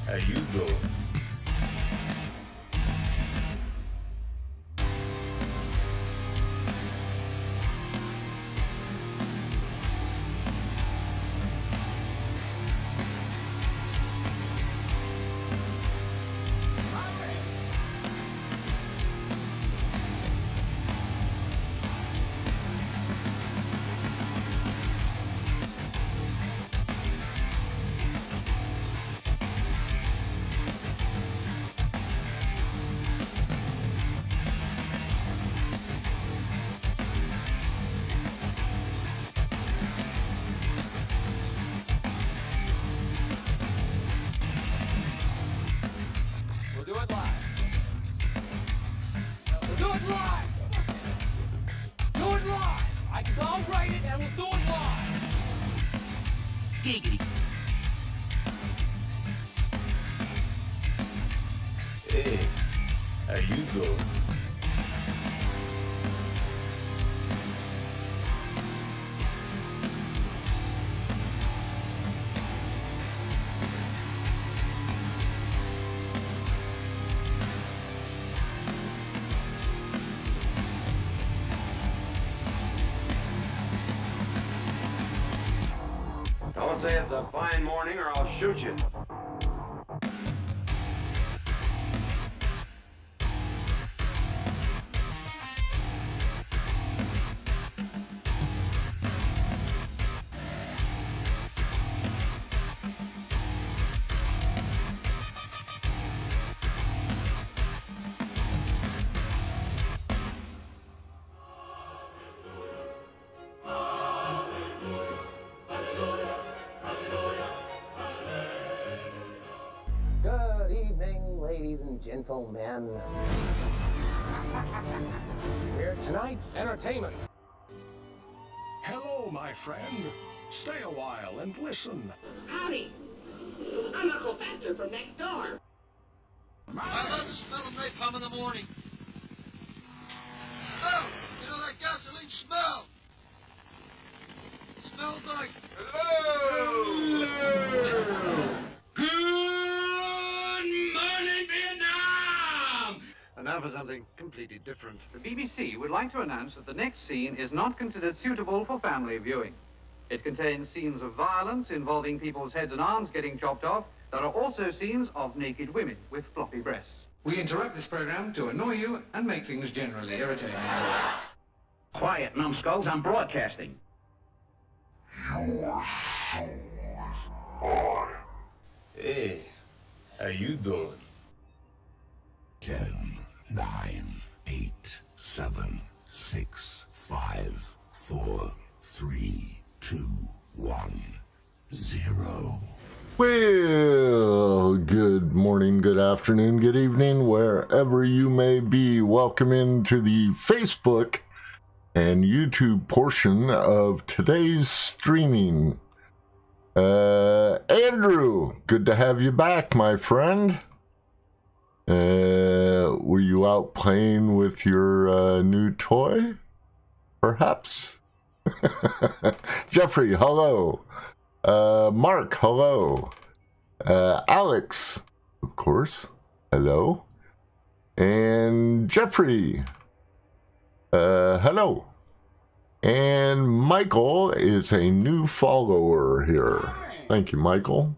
How you doing? Do it live. We'll do it live. Do it live. I'll write it and we'll do it live. Giggity. Hey, how you doing? Don't say it's a fine morning or I'll shoot you. Good evening, ladies and gentlemen. We're tonight's entertainment. Hello, my friend. Stay a while and listen. Howdy. I'm Uncle Fester from next door. I love the smell of napalm in the morning. Smell! You know that gasoline smell? It smells like... Good morning, Vietnam! And now for something completely different. The BBC would like to announce that the next scene is not considered suitable for family viewing. It contains scenes of violence involving people's heads and arms getting chopped off. There are also scenes of naked women with floppy breasts. We interrupt this program to annoy you and make things generally irritating. Quiet, numbskulls. I'm broadcasting. Hey, how you doing? 10, 9, 8, 7, 6, 5, 4, 3, 2, 1, 0. Well, good morning, good afternoon, good evening, wherever you may be. Welcome into the Facebook and YouTube portion of today's streaming. Andrew, good to have you back, my friend. Were you out playing with your new toy? Perhaps? Jeffrey, hello. Mark, hello. Alex, of course, hello. And Jeffrey, hello. And Michael is a new follower here. Thank you, Michael.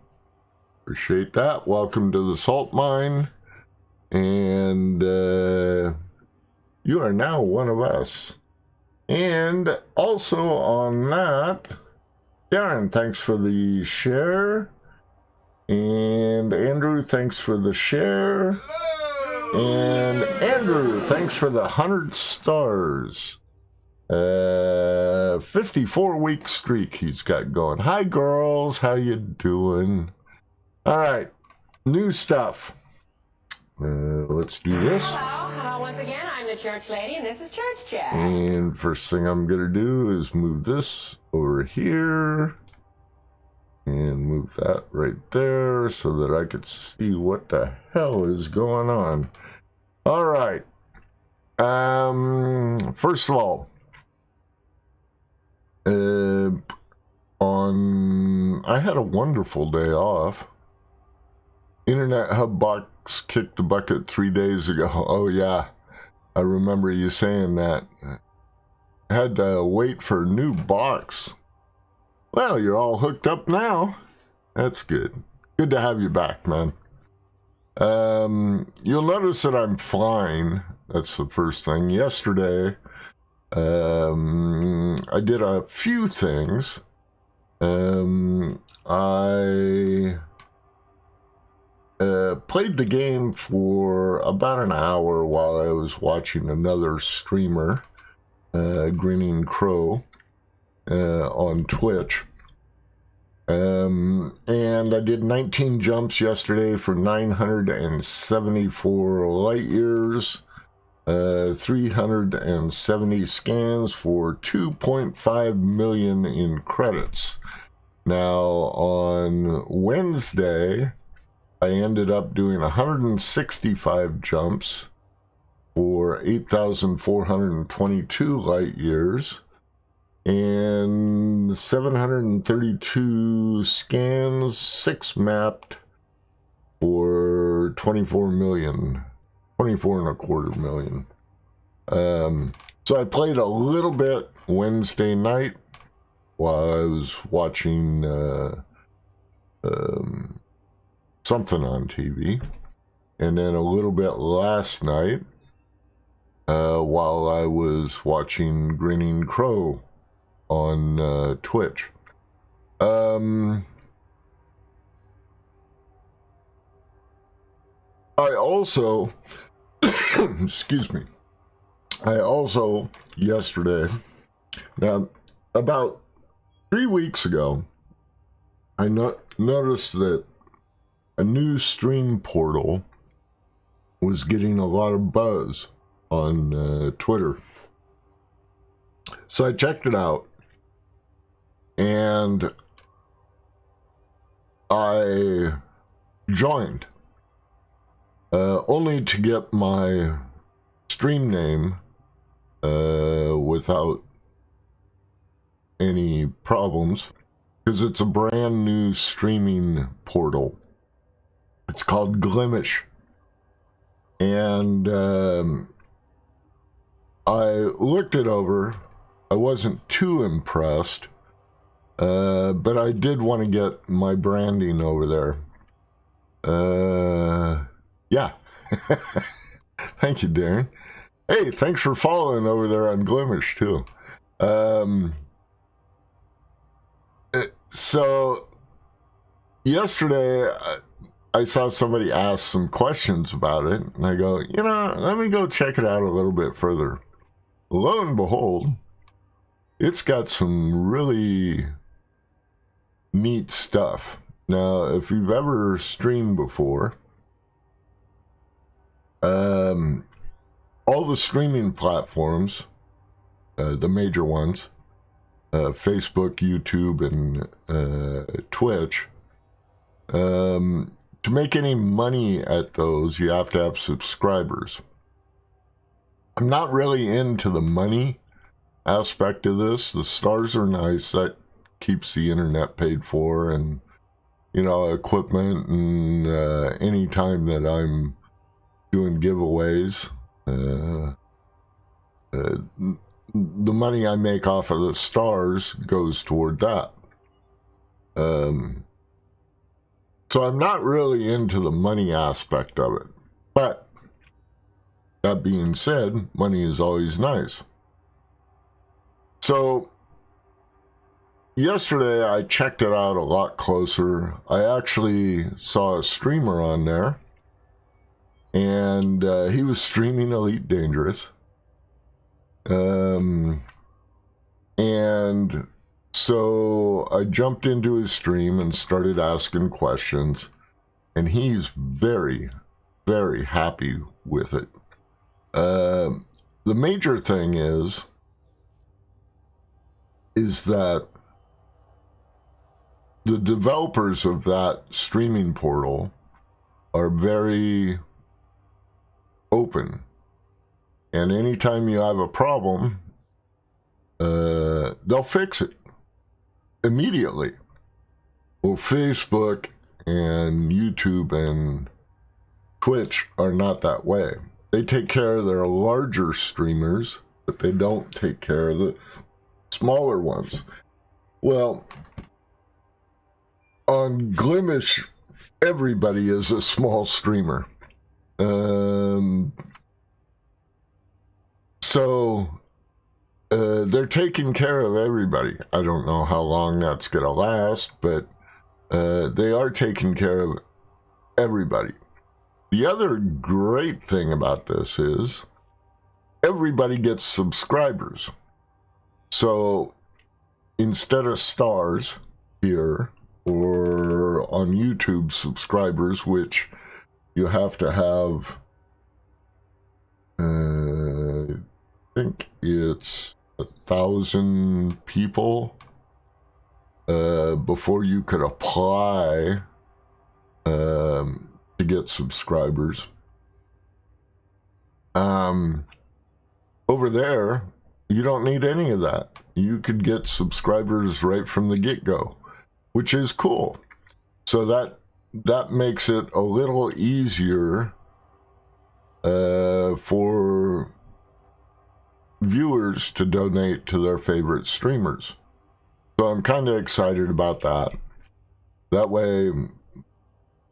Appreciate that. Welcome to the salt mine. And you are now one of us. And also on that, Darren, thanks for the share. And Andrew, thanks for the share. And Andrew, thanks for the 100 stars. 54-week streak he's got going. Hi, girls. How you doing? All right. New stuff. Let's do this. Hello. Once again, I'm the church lady, and this is Church Chat. And first thing I'm going to do is move this over here. And move that right there so that I could see what the hell is going on. All right. First of all, I had a wonderful day off. Internet Hub box kicked the bucket 3 days ago. Oh, yeah. I remember you saying that. Had to wait for a new box. Well, you're all hooked up now. That's good. Good to have you back, man. You'll notice that I'm flying. That's the first thing. Yesterday, I did a few things. I played the game for about an hour while I was watching another streamer, Grinning Crow, on Twitch. And I did 19 jumps yesterday for 974 light years, 370 scans for 2.5 million in credits. Now, on Wednesday, I ended up doing 165 jumps for 8,422 light years and 732 scans, 6 mapped for 24 and a quarter million. So I played a little bit Wednesday night while I was watching something on TV, and then a little bit last night while I was watching Grinning Crow on Twitch. I also excuse me, I also yesterday, now about 3 weeks ago, I noticed that a new stream portal was getting a lot of buzz on Twitter. So I checked it out, and I joined, only to get my stream name without any problems, because it's a brand new streaming portal. It's called Glimish, and I looked it over. I wasn't too impressed, but I did want to get my branding over there. Yeah. Thank you, Darren. Hey, thanks for following over there on Glimish, too. So, yesterday, I saw somebody ask some questions about it, and I go, let me go check it out a little bit further. Lo and behold, it's got some really neat stuff. Now, if you've ever streamed before, all the streaming platforms, the major ones, Facebook, YouTube, and Twitch, to make any money at those, you have to have subscribers. I'm not really into the money aspect of this. The stars are nice. That keeps the internet paid for, and, equipment, and any time that I'm doing giveaways, the money I make off of the stars goes toward that. So I'm not really into the money aspect of it. But that being said, money is always nice. So yesterday I checked it out a lot closer. I actually saw a streamer on there, and he was streaming Elite Dangerous. And so I jumped into his stream and started asking questions, and he's very, very happy with it. The major thing is that the developers of that streaming portal are very open. And anytime you have a problem, they'll fix it immediately. Well, Facebook and YouTube and Twitch are not that way. They take care of their larger streamers, but they don't take care of the smaller ones. Well, on Glimish, everybody is a small streamer. So they're taking care of everybody. I don't know how long that's going to last, but they are taking care of everybody. The other great thing about this is everybody gets subscribers. So instead of stars here or on YouTube subscribers, which you have to have, I think it's 1,000 people before you could apply to get subscribers. Over there, you don't need any of that. You could get subscribers right from the get-go, which is cool. So that makes it a little easier for viewers to donate to their favorite streamers. So I'm kind of excited about that. That way,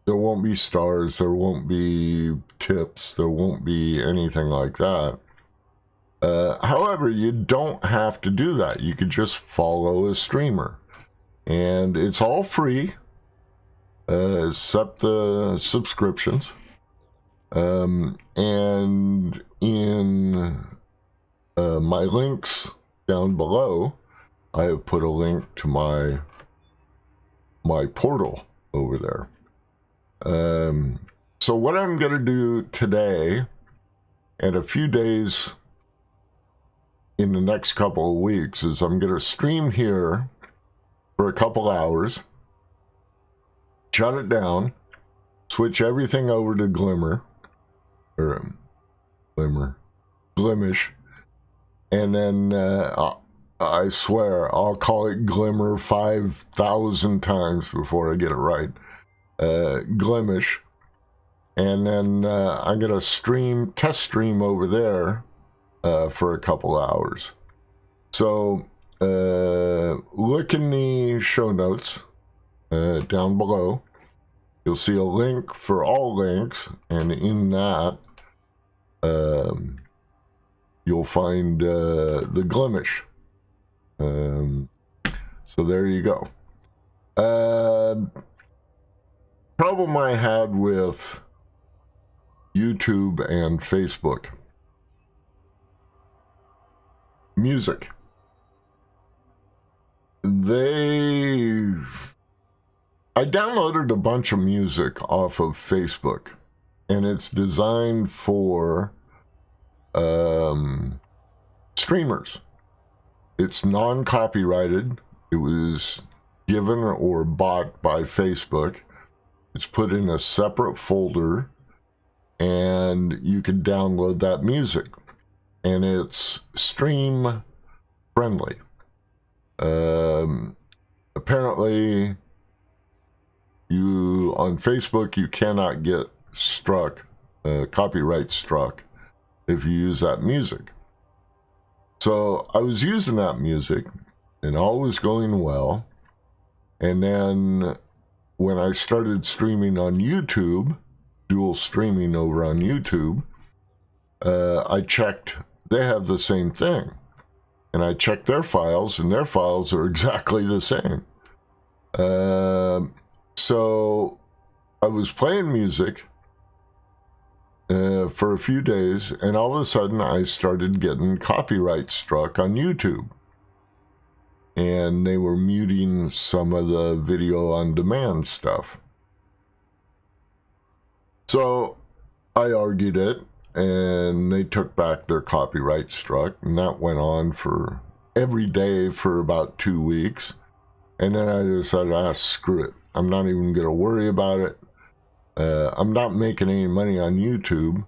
there won't be stars, there won't be tips, there won't be anything like that. However, you don't have to do that. You could just follow a streamer. And it's all free, except the subscriptions. And in my links down below, I have put a link to my portal over there. So what I'm going to do today and a few days in the next couple of weeks is I'm going to stream here for a couple hours, shut it down, switch everything over to Glimish, and then I swear I'll call it Glimmer 5,000 times before I get it right. Glimish, and then I'm gonna test stream over there for a couple hours. So look in the show notes down below. You'll see a link for all links, and in that you'll find the Glimish. So there you go. Problem I had with YouTube and Facebook. Music. I downloaded a bunch of music off of Facebook, and it's designed for streamers. It's non-copyrighted. It was given or bought by Facebook. It's put in a separate folder, and you can download that music, and it's stream friendly. Apparently on Facebook you cannot get struck, copyright struck, if you use that music. So I was using that music and all was going well, and then when I started streaming on YouTube, dual streaming over on YouTube, I checked, they have the same thing. And I checked their files, and their files are exactly the same. So I was playing music for a few days, and all of a sudden I started getting copyright struck on YouTube. And they were muting some of the video on demand stuff. So I argued it, and they took back their copyright struck, and that went on for every day for about 2 weeks. And then I decided, screw it. I'm not even going to worry about it. I'm not making any money on YouTube.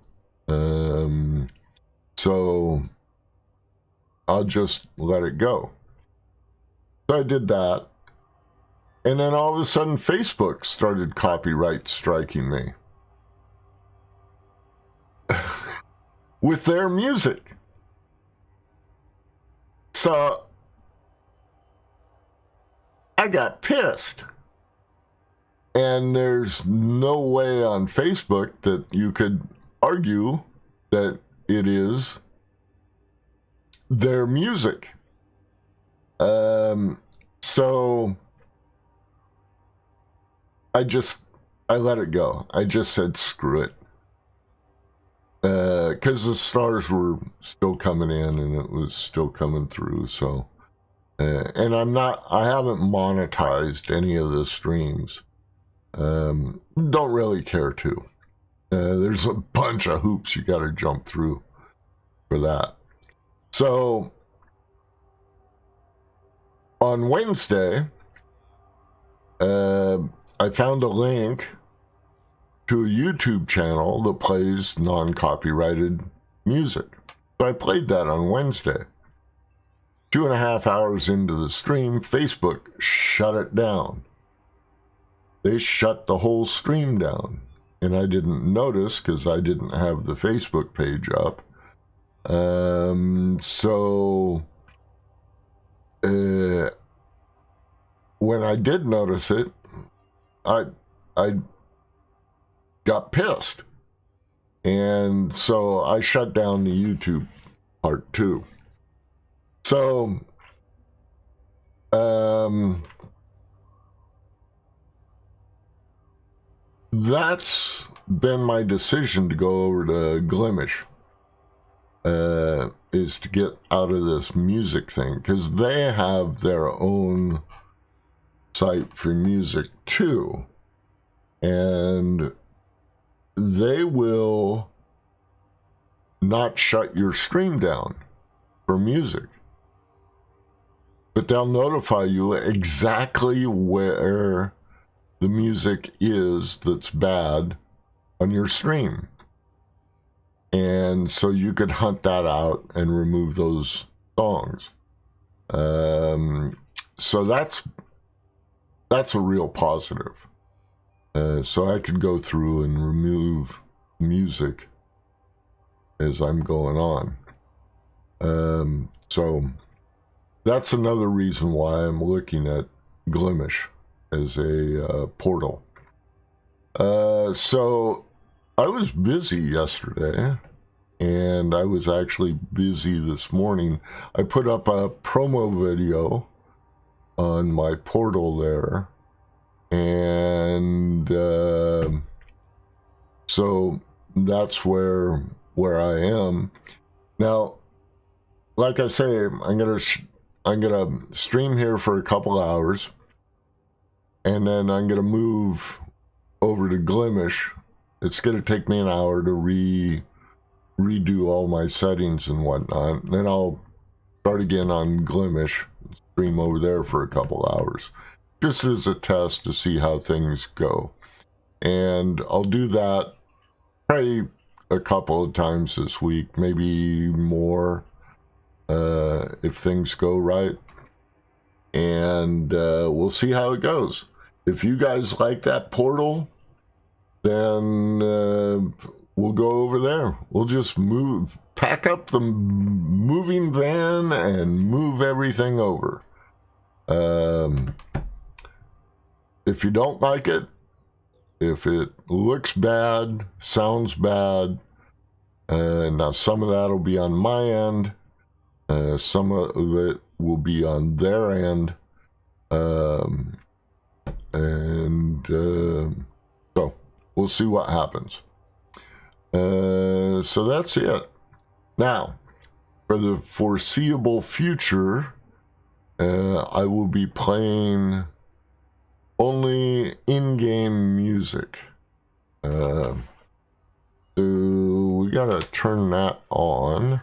So I'll just let it go. So I did that. And then all of a sudden, Facebook started copyright striking me with their music. So I got pissed. And there's no way on Facebook that you could argue that it is their music. So I let it go. I just said, screw it. Because the stars were still coming in and it was still coming through. So, and I haven't monetized any of the streams. Don't really care to. There's a bunch of hoops you got to jump through for that. So, on Wednesday, I found a link to a YouTube channel that plays non-copyrighted music. So I played that on Wednesday. 2.5 hours into the stream, Facebook shut it down. They shut the whole stream down. And I didn't notice because I didn't have the Facebook page up. So when I did notice it, I got pissed. And so I shut down the YouTube part too. So, that's been my decision to go over to Glimish, is to get out of this music thing, because they have their own site for music too, and they will not shut your stream down for music, but they'll notify you exactly where the music is that's bad on your stream. And so you could hunt that out and remove those songs. So that's a real positive. So I could go through and remove music as I'm going on. So that's another reason why I'm looking at Glimish as a portal. So I was busy yesterday, and I was actually busy this morning. I put up a promo video on my portal there, and so that's where I am now. Like I say, I'm gonna stream here for a couple hours, and then I'm gonna move over to Glimish. It's gonna take me an hour to redo all my settings and whatnot. And then I'll start again on Glimish, stream over there for a couple hours, just as a test to see how things go. And I'll do that probably a couple of times this week, maybe more, if things go right. And we'll see how it goes. If you guys like that portal, then we'll go over there. We'll just pack up the moving van and move everything over. If you don't like it, if it looks bad, sounds bad, now some of that will be on my end, some of it will be on their end, so we'll see what happens. So that's it. Now, for the foreseeable future, I will be playing only in-game music. So we gotta turn that on.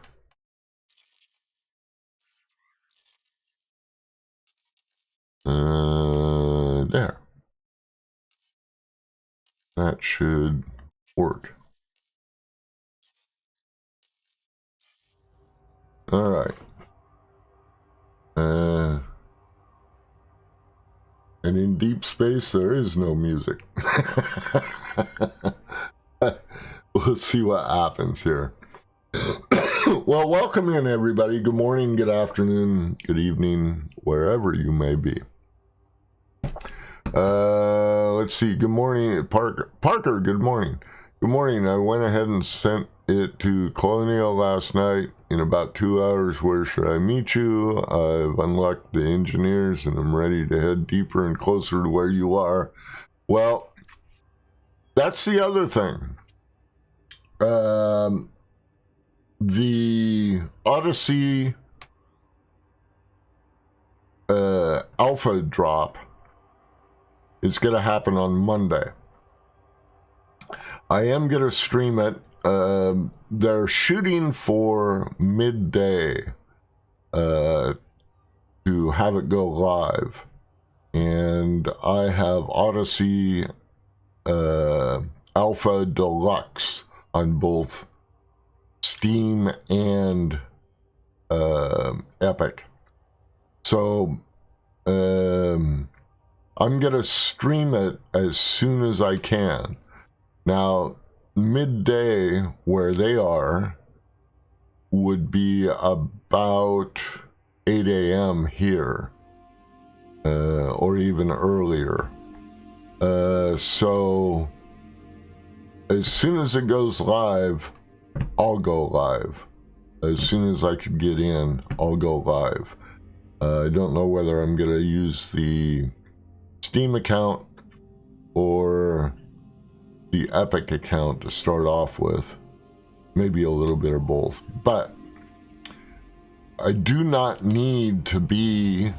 There. That should work. All right. And in deep space, there is no music. Let's see what happens here. Well, welcome in, everybody. Good morning, good afternoon, good evening, wherever you may be. Let's see. Good morning, Parker. Parker, good morning. Good morning. I went ahead and sent it to Colonial last night. In about 2 hours, where should I meet you? I've unlocked the engineers and I'm ready to head deeper and closer to where you are. Well, that's the other thing. The Odyssey alpha drop is going to happen on Monday. I am going to stream it. They're shooting for midday to have it go live. And I have Odyssey Alpha Deluxe on both Steam and Epic. So I'm going to stream it as soon as I can. Now, midday where they are would be about 8 a.m. here, or even earlier. So as soon as it goes live, I'll go live. As soon as I could get in, I'll go live. I don't know whether I'm going to use the Steam account or the Epic account to start off with. Maybe a little bit of both. But I do not need to be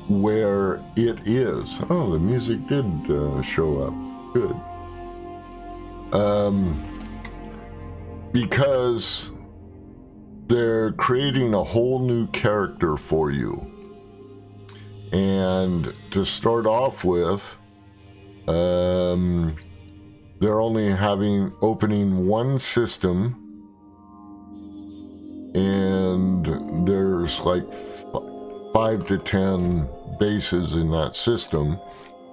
where it is. Oh, the music did show up. Good. Because they're creating a whole new character for you. And to start off with, they're only opening one system, and there's like 5 to 10 bases in that system,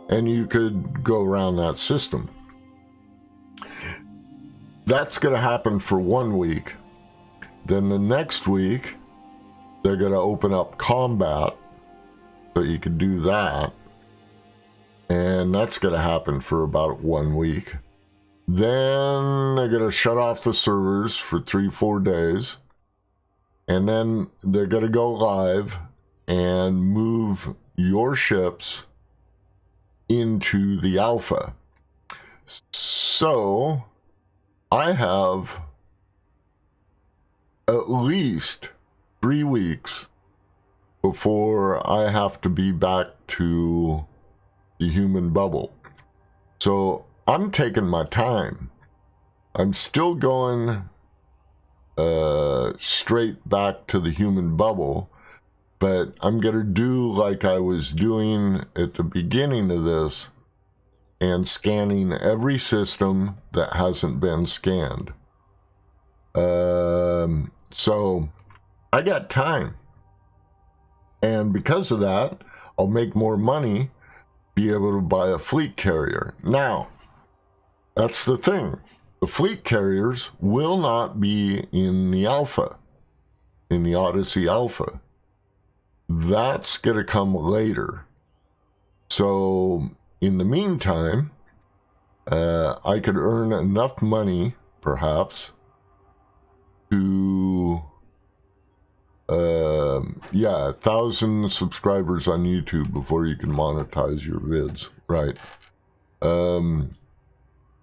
and you could go around that system. That's going to happen for 1 week. Then the next week, they're going to open up combat, so you could do that. And that's going to happen for about 1 week. Then they're going to shut off the servers for 3-4 days. And then they're going to go live and move your ships into the alpha. So I have at least 3 weeks before I have to be back to the human bubble. So I'm taking my time. I'm still going straight back to the human bubble, but I'm going to do like I was doing at the beginning of this and scanning every system that hasn't been scanned. So I got time. And because of that, I'll make more money, be able to buy a fleet carrier. Now, that's the thing. The fleet carriers will not be in the alpha, in the Odyssey alpha. That's going to come later. So in the meantime, I could earn enough money, perhaps, to 1,000 subscribers on YouTube before you can monetize your vids, right?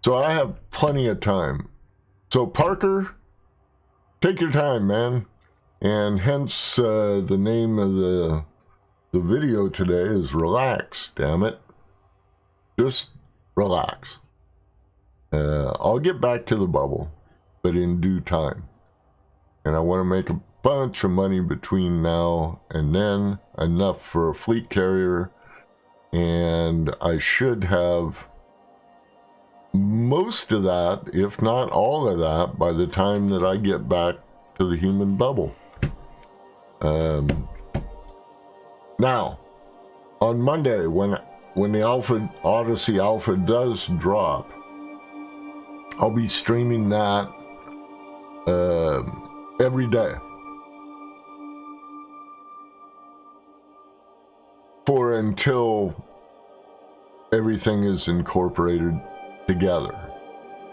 So I have plenty of time. So Parker, take your time, man. And hence the name of the video today is Relax, damn it. Just relax. I'll get back to the bubble, but in due time. And I want to make a bunch of money between now and then, enough for a fleet carrier, and I should have most of that, if not all of that, by the time that I get back to the human bubble. Now, on Monday when the Alpha Odyssey Alpha does drop, I'll be streaming that every day for until everything is incorporated together.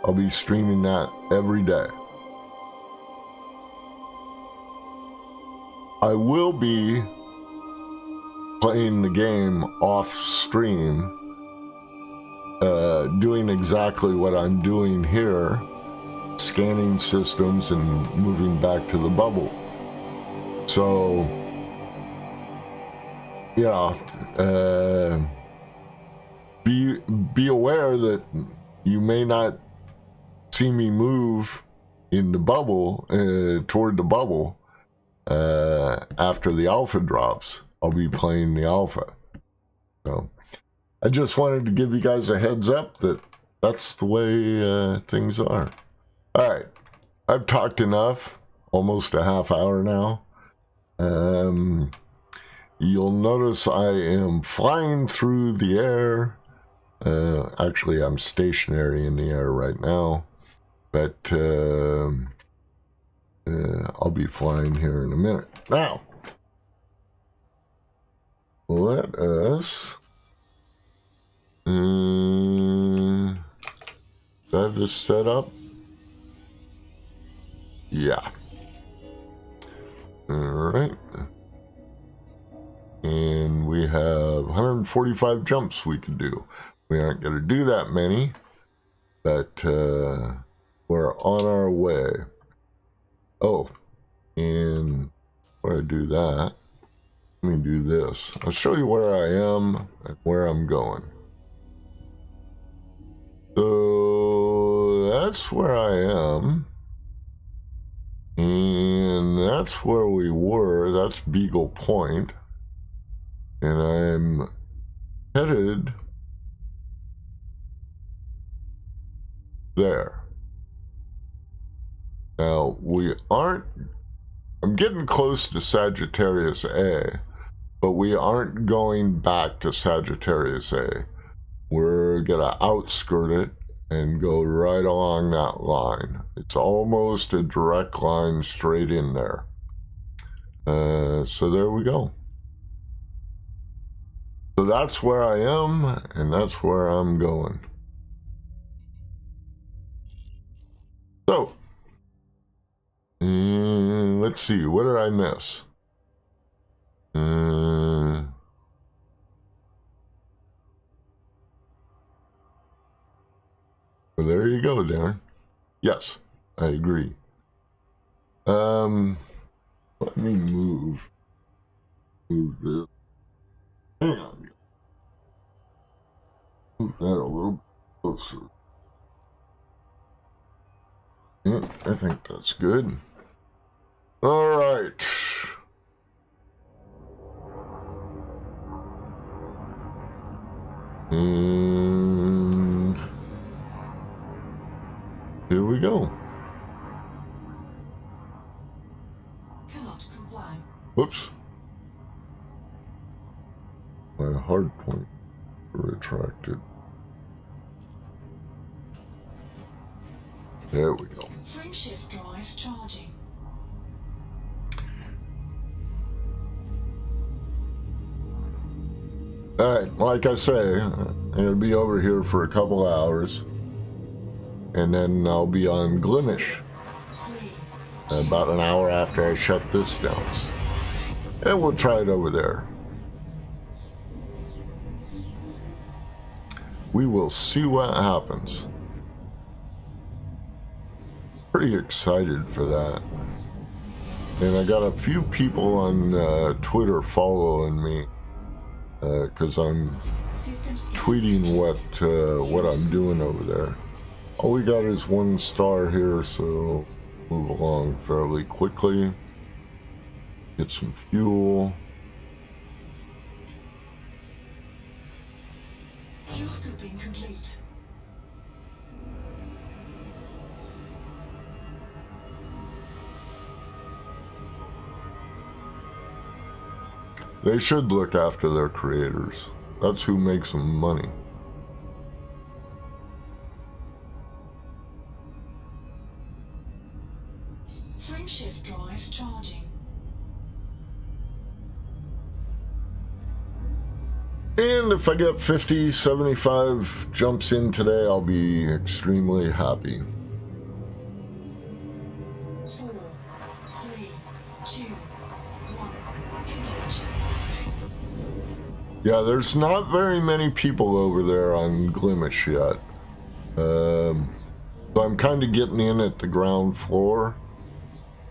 I'll be streaming that every day. I will be playing the game off stream, doing exactly what I'm doing here, scanning systems and moving back to the bubble. So, yeah, be aware that you may not see me move in the bubble, toward the bubble, after the alpha drops. I'll be playing the alpha. So I just wanted to give you guys a heads up that that's the way things are. All right, I've talked enough, almost a half hour now. You'll notice I am flying through the air. Actually, I'm stationary in the air right now, but I'll be flying here in a minute. Now, let us have this set up. Yeah. All right. And we have 145 jumps we could do. We aren't going to do that many, but we're on our way. Oh, and before I do that, let me do this. I'll show you where I am and where I'm going. So that's where I am. And that's where we were. That's Beagle Point. And I'm headed there. Now, I'm getting close to Sagittarius A, but we aren't going back to Sagittarius A. We're gonna outskirt it and go right along that line. It's almost a direct line straight in there. So there we go. So that's where I am, and that's where I'm going. So, let's see, what did I miss? Well, there you go, Darren. Yes, I agree. Let me move this. Hang on. Move that a little closer. Yeah, I think that's good. All right. And here we go. Cannot comply. Whoops. My hard point retracted. There we go. Frame shift drive charging. Alright, like I say, I'm going to be over here for a couple hours. And then I'll be on Glimish about an hour after I shut this down. And we'll try it over there. We will see what happens. Pretty excited for that. And I got a few people on Twitter following me because I'm tweeting what I'm doing over there. All we got is 1 star here, so move along fairly quickly. Get some fuel. Fuel scooping complete. They should look after their creators. That's who makes them money. Frame shift drive charging. And if I get 50, 75 jumps in today, I'll be extremely happy. 4, 3, 2, 1. Engage. Yeah, there's not very many people over there on Glimish yet. So I'm kind of getting in at the ground floor.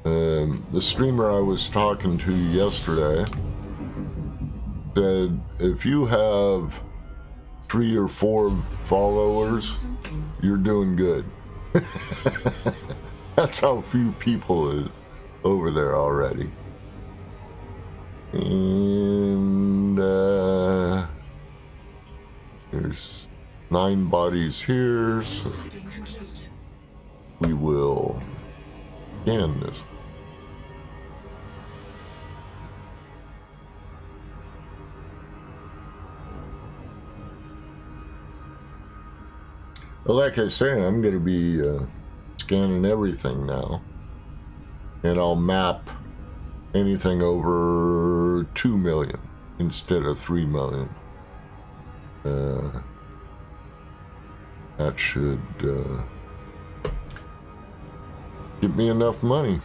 The streamer I was talking to yesterday said if you have 3 or 4 followers, you're doing good. That's how few people is over there already. And there's 9 bodies here, so we will scan this. Well, like I say, I'm going to be scanning everything now. And I'll map anything over 2 million instead of 3 million. That should give me enough money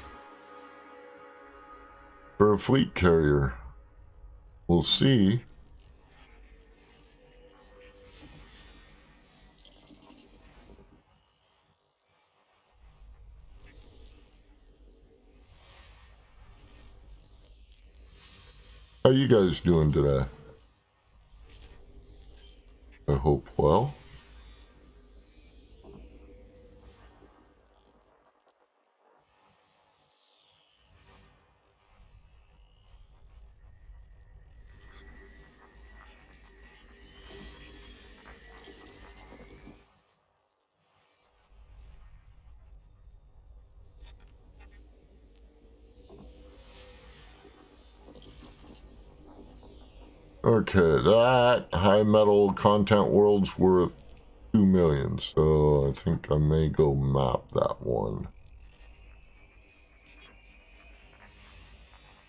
for a fleet carrier. We'll see. How you guys doing today? I hope well. Okay, that high metal content world's worth 2 million, so I think I may go map that one.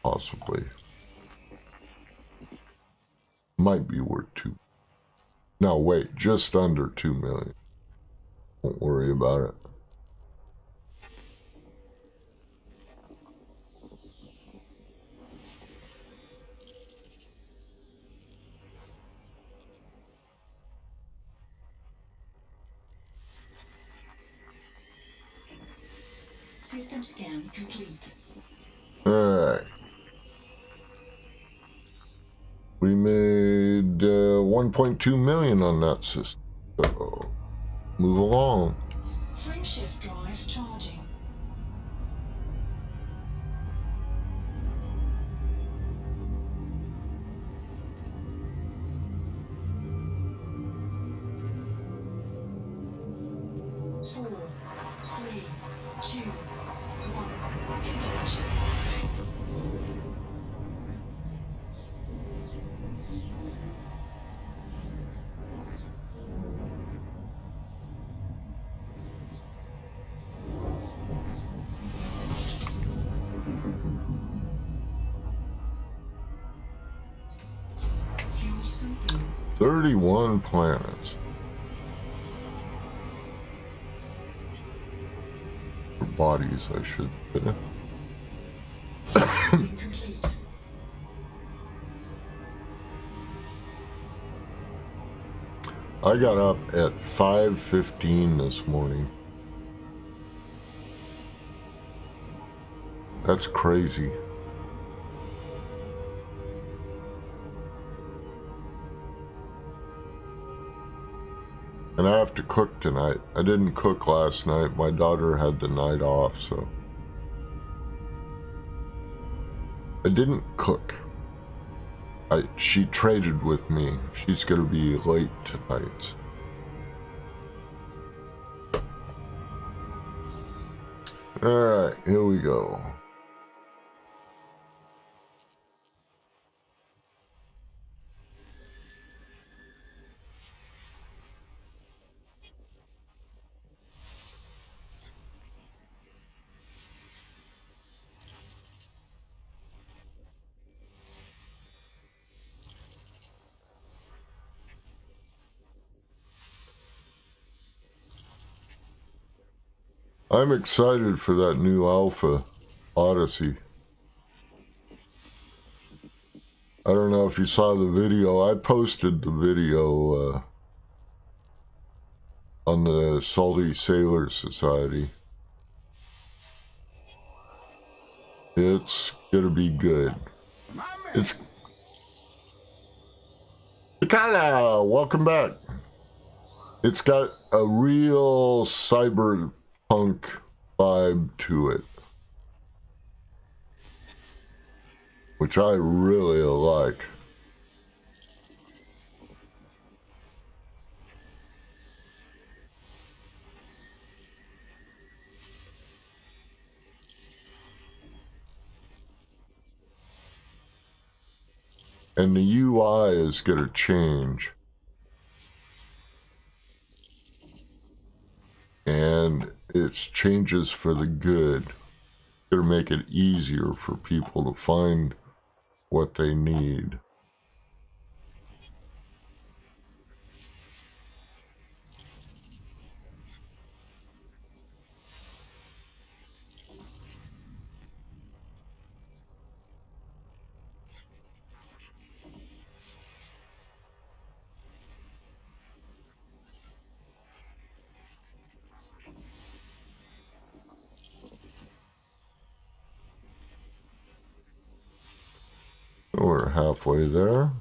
Possibly. Might be worth 2. No, wait, just under 2 million. Don't worry about it. System scan complete. Alright. We made 1.2 million on that system. So move along. Frame shift drive charging. Fuel scooping. 31 planets. Or bodies, I should say. Complete. I got up at 5:15 this morning. That's crazy. And I have to cook tonight. I didn't cook last night. My daughter had the night off, so I didn't cook. She traded with me. She's gonna be late tonight. Alright, here we go. I'm excited for that new Alpha Odyssey. I don't know if you saw the video. I posted the video on the Salty Sailor Society. It's gonna be good. It's kinda welcome back. It's got a real cyberpunk vibe to it, which I really like. And the UI is going to change. And it's changes for the good. It's going to make it easier for people to find what they need. We're halfway there.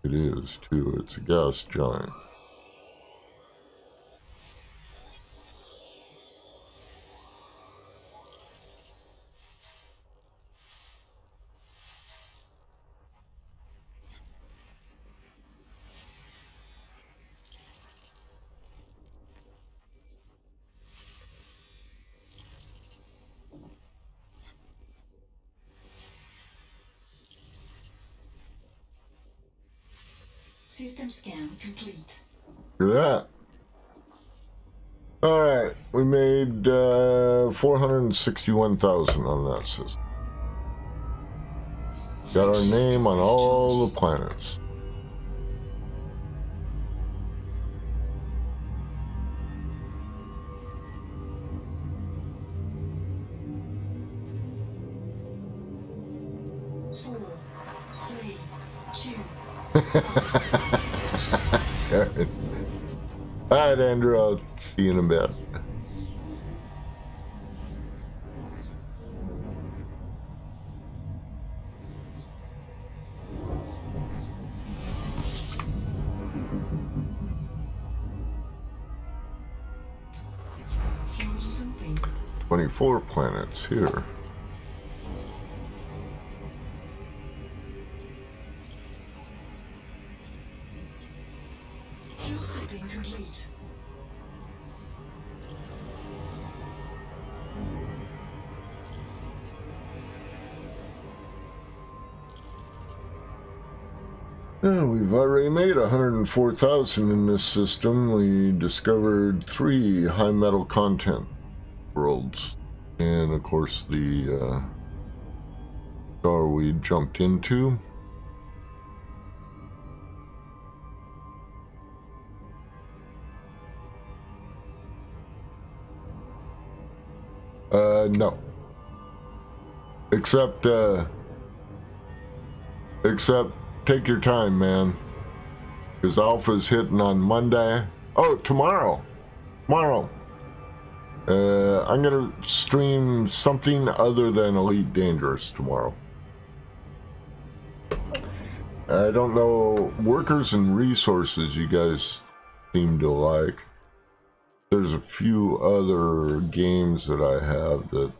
It is, too. It's a gas giant. System scan complete. Look at that. All right, we made 461,000 on that system. Got our name on all the planets. All right, Andrew, I'll see you in a bit. Fuel scooping. 24 planets here. Fuel scooping complete. We've already made 104,000 in this system. We discovered 3 high metal content worlds. And of course the star we jumped into. No. Except take your time, man. Because Alpha's hitting on Monday. Oh, tomorrow. Tomorrow. I'm going to stream something other than Elite Dangerous tomorrow. I don't know. Workers and Resources you guys seem to like. There's a few other games that I have that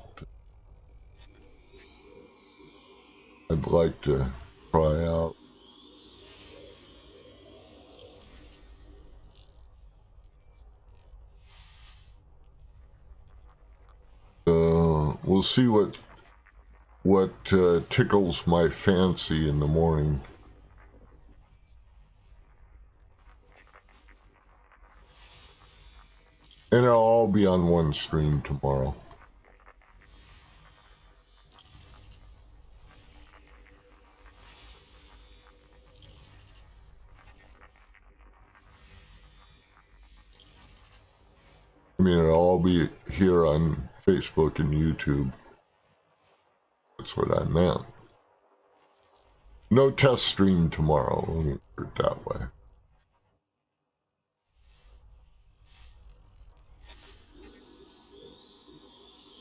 I'd like to try out. We'll see what tickles my fancy in the morning. And it'll all be on one stream tomorrow. I mean, it'll all be here on Facebook and YouTube. That's what I meant. No test stream tomorrow, let me put it that way.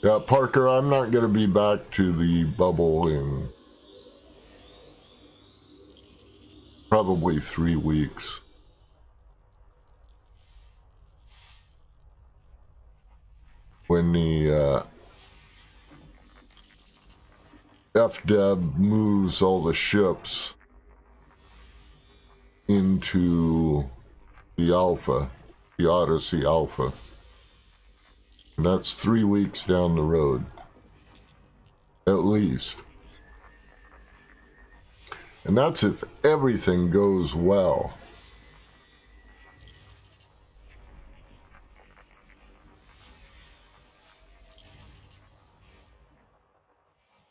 Yeah, Parker, I'm not going to be back to the bubble in probably 3 weeks. When the FDEB moves all the ships into the Alpha, the Odyssey Alpha. And that's 3 weeks down the road, at least. And that's if everything goes well.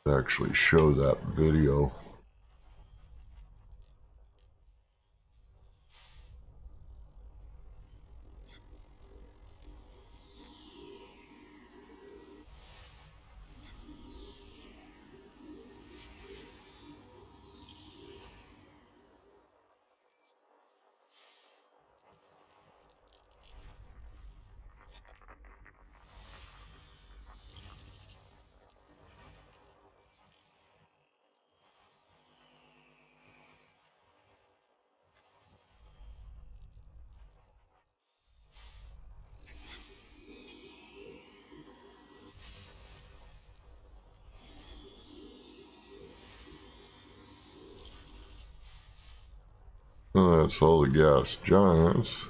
Actually show that video. Oh, that's all the gas giants.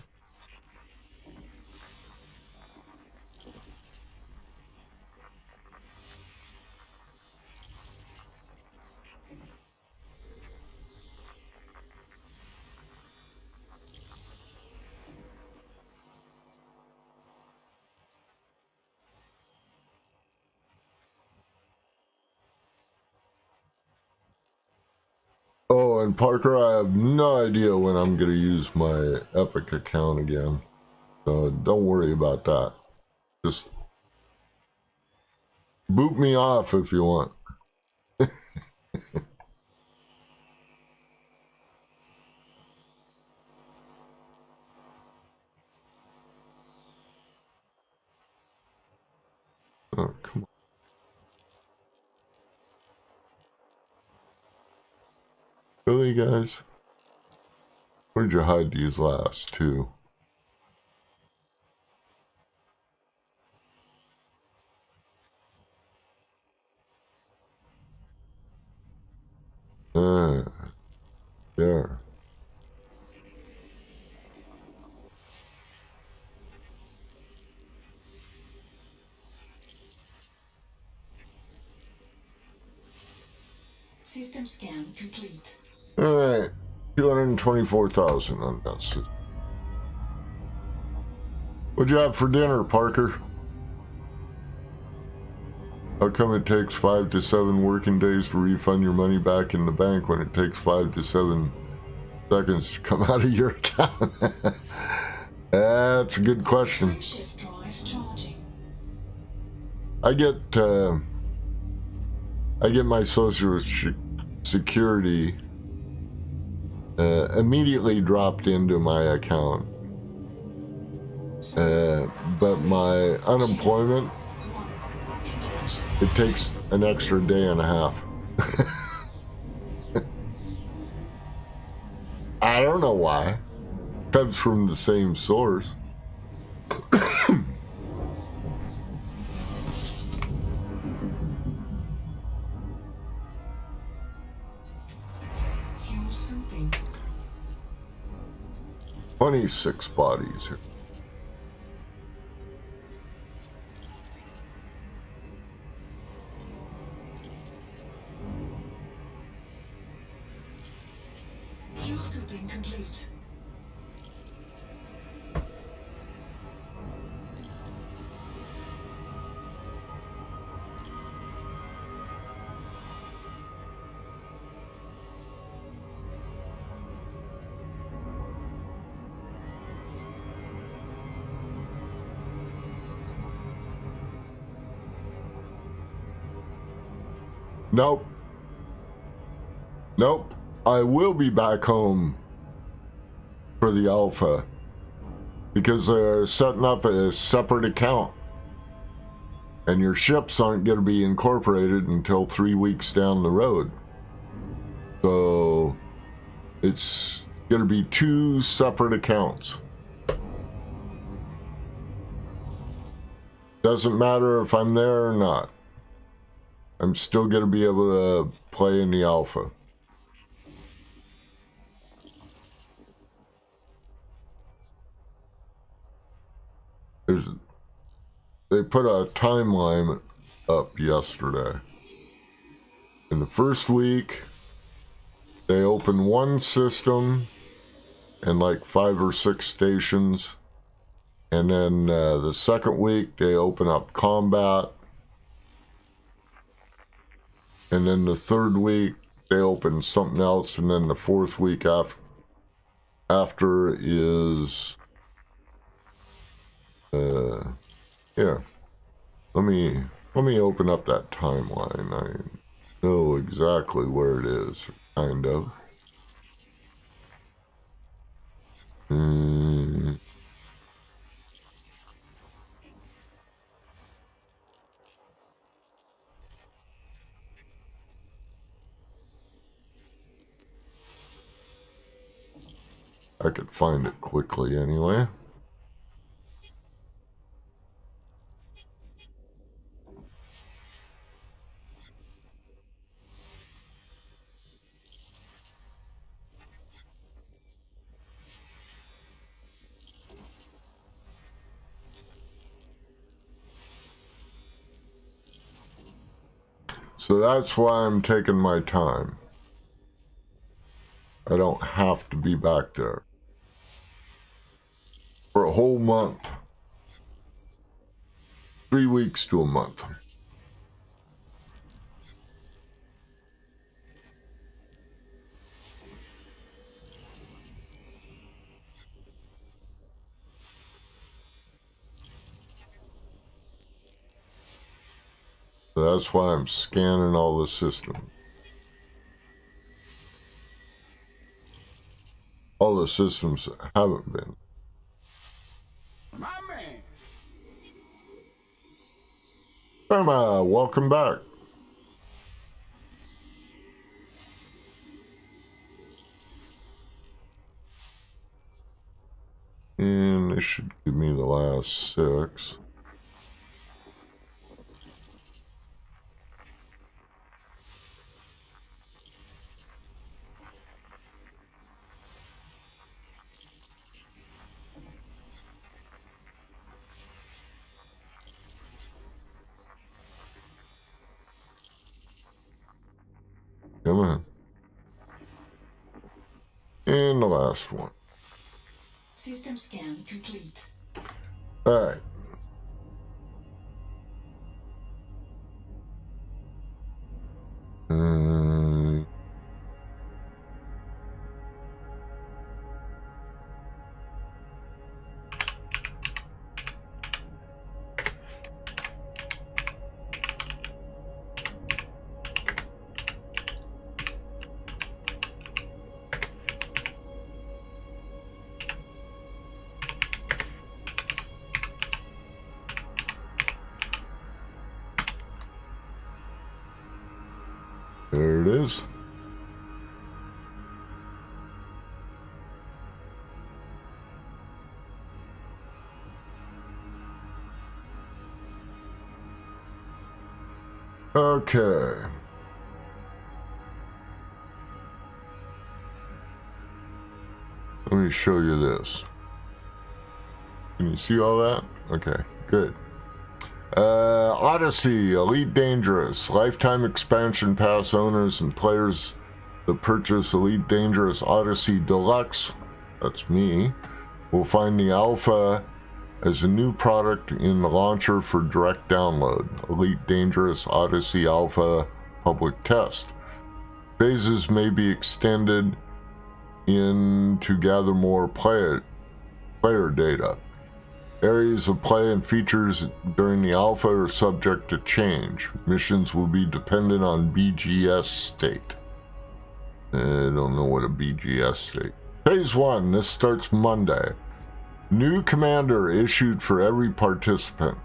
Oh, and Parker, I have no idea when I'm going to use my Epic account again. So don't worry about that. Just boot me off if you want. Oh, come on. Really, guys? Where'd you hide these last two? There. System scan complete. Alright. 224,000 on that system. What'd you have for dinner, Parker? How come it takes 5 to 7 working days to refund your money back in the bank when it takes 5 to 7 seconds to come out of your account? That's a good question. I get my Social Security immediately dropped into my account, but my unemployment, it takes an extra day and a half. I don't know why. Comes from the same source. Fuel scooping. 26 bodies here. Fuel scooping complete. Nope. Nope. I will be back home for the alpha because they're setting up a separate account and your ships aren't going to be incorporated until 3 weeks down the road. So it's going to be 2 separate accounts. Doesn't matter if I'm there or not. I'm still going to be able to play in the alpha. They put a timeline up yesterday. In the first week, they opened 1 system and like 5 or 6 stations. And then the second week, they open up combat. And then the third week, they open something else. And then the fourth week after is... yeah. Let me open up that timeline. I know exactly where it is, kind of. I could find it quickly anyway. So that's why I'm taking my time. I don't have to be back there for a whole month. 3 weeks to a month. So that's why I'm scanning all the systems. All the systems haven't been. My man. Irma, welcome back. And this should give me the last 6. Come on. And the last one. System scan complete. All right. There it is. Okay. Let me show you this. Can you see all that? Okay, good. Odyssey, Elite Dangerous. Lifetime expansion pass owners and players that purchase Elite Dangerous Odyssey Deluxe, that's me, will find the alpha as a new product in the launcher for direct download. Elite Dangerous Odyssey Alpha Public Test. Phases may be extended in to gather more player data. Areas of play and features during the alpha are subject to change. Missions will be dependent on BGS state. I don't know what a BGS state. Phase 1, this starts Monday. New commander issued for every participant.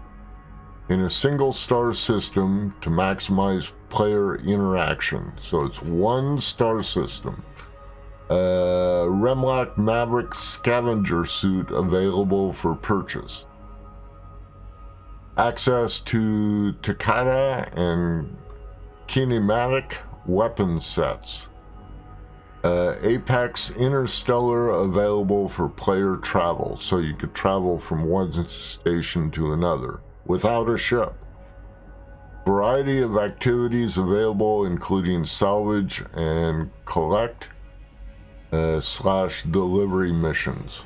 In a single star system to maximize player interaction. So it's one star system. Remlak Maverick Scavenger Suit available for purchase. Access to Takata and kinematic weapon sets. Apex Interstellar available for player travel, so you could travel from one station to another without a ship. Variety of activities available, including salvage and collect / delivery missions.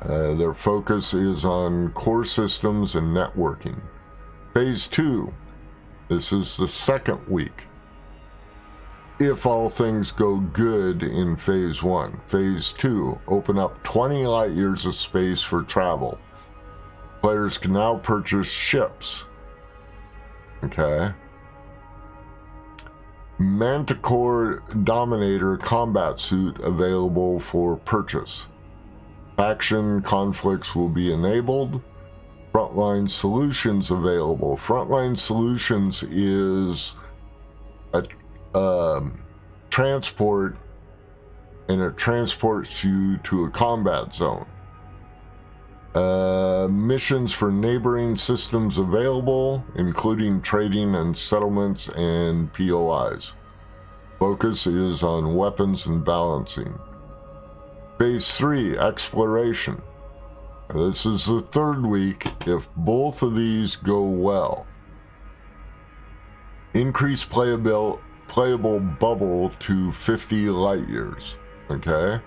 Their focus is on core systems and networking. Phase 2. This is the second week. If all things go good in Phase 1. Phase 2. Open up 20 light years of space for travel. Players can now purchase ships. Okay. Manticore Dominator combat suit available for purchase. Faction conflicts will be enabled. Frontline Solutions available. Frontline Solutions is a transport, and it transports you to a combat zone. Missions for neighboring systems available, including trading and settlements and POIs. Focus is on weapons and balancing. Phase 3, Exploration. This is the third week if both of these go well. Increase playable bubble to 50 light years. Okay?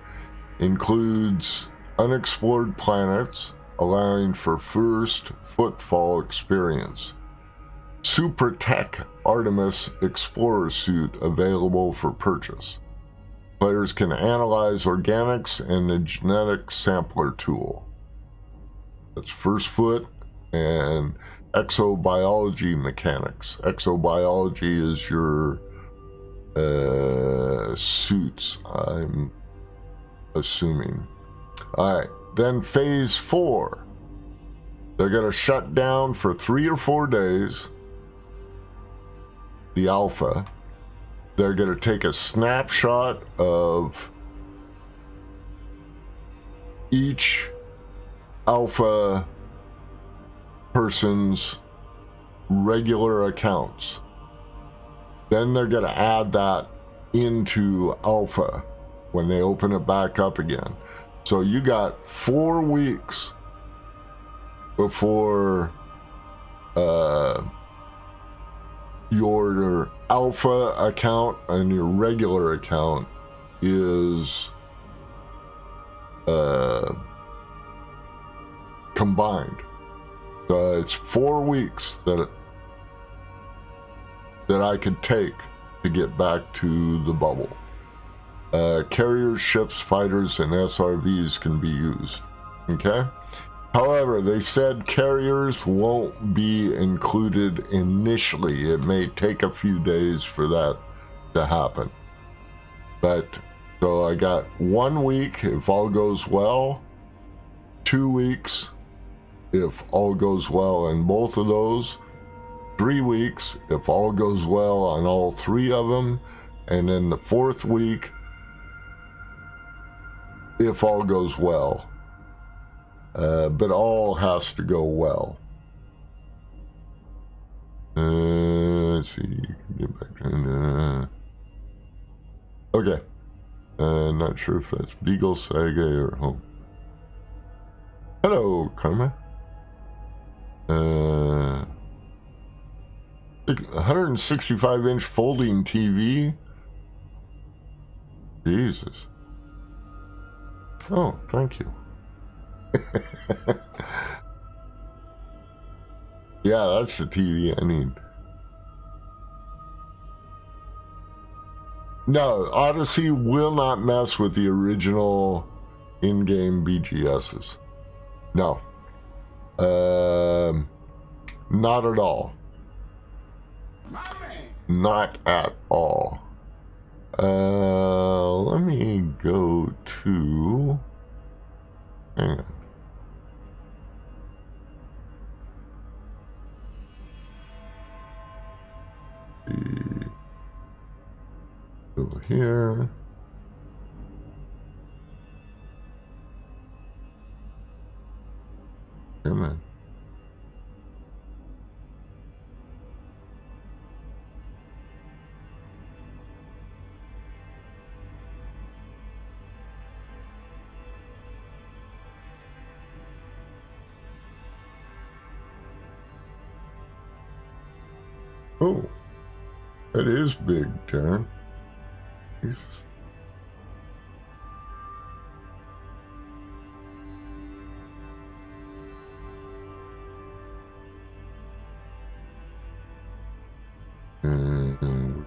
Includes unexplored planets, allowing for first footfall experience. Super Tech Artemis Explorer Suit available for purchase. Players can analyze organics and the genetic sampler tool. That's first foot and exobiology mechanics. Exobiology is your suits, I'm assuming. Alright, then phase 4. They're going to shut down for 3 or 4 days. The alpha. They're going to take a snapshot of each alpha person's regular accounts. Then they're going to add that into alpha when they open it back up again. So you got 4 weeks before your alpha account and your regular account is combined. So it's 4 weeks that I could take to get back to the bubble. Carriers, ships, fighters, and SRVs can be used. Okay? However, they said carriers won't be included initially. It may take a few days for that to happen. But, so I got 1 week if all goes well, 2 weeks if all goes well in both of those, 3 weeks if all goes well on all 3 of them, and then the 4th week if all goes well. But all has to go well. Let's see, you can get back to okay. Not sure if that's Beagle, Saga, or Home. Hello, Karma. 165-inch folding TV. Jesus. Oh, thank you. Yeah, that's the TV I need. No, Odyssey will not mess with the original in-game BGSs. No. Not at all. Not at all. Let me go to... Hang on. Go here. Come on. Oh, that is big, Darren. Jesus. And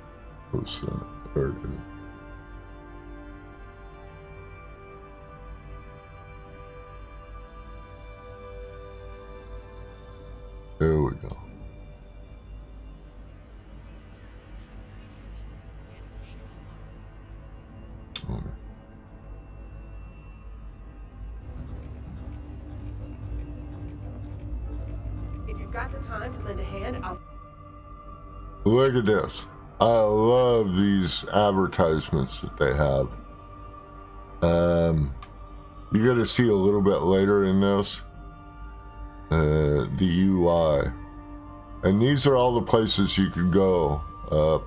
what's that? There it is. There we go. If you've got the time to lend a hand, I'll... Look at this. I love these advertisements that they have. You're going to see a little bit later in this, the UI. And these are all the places you could go.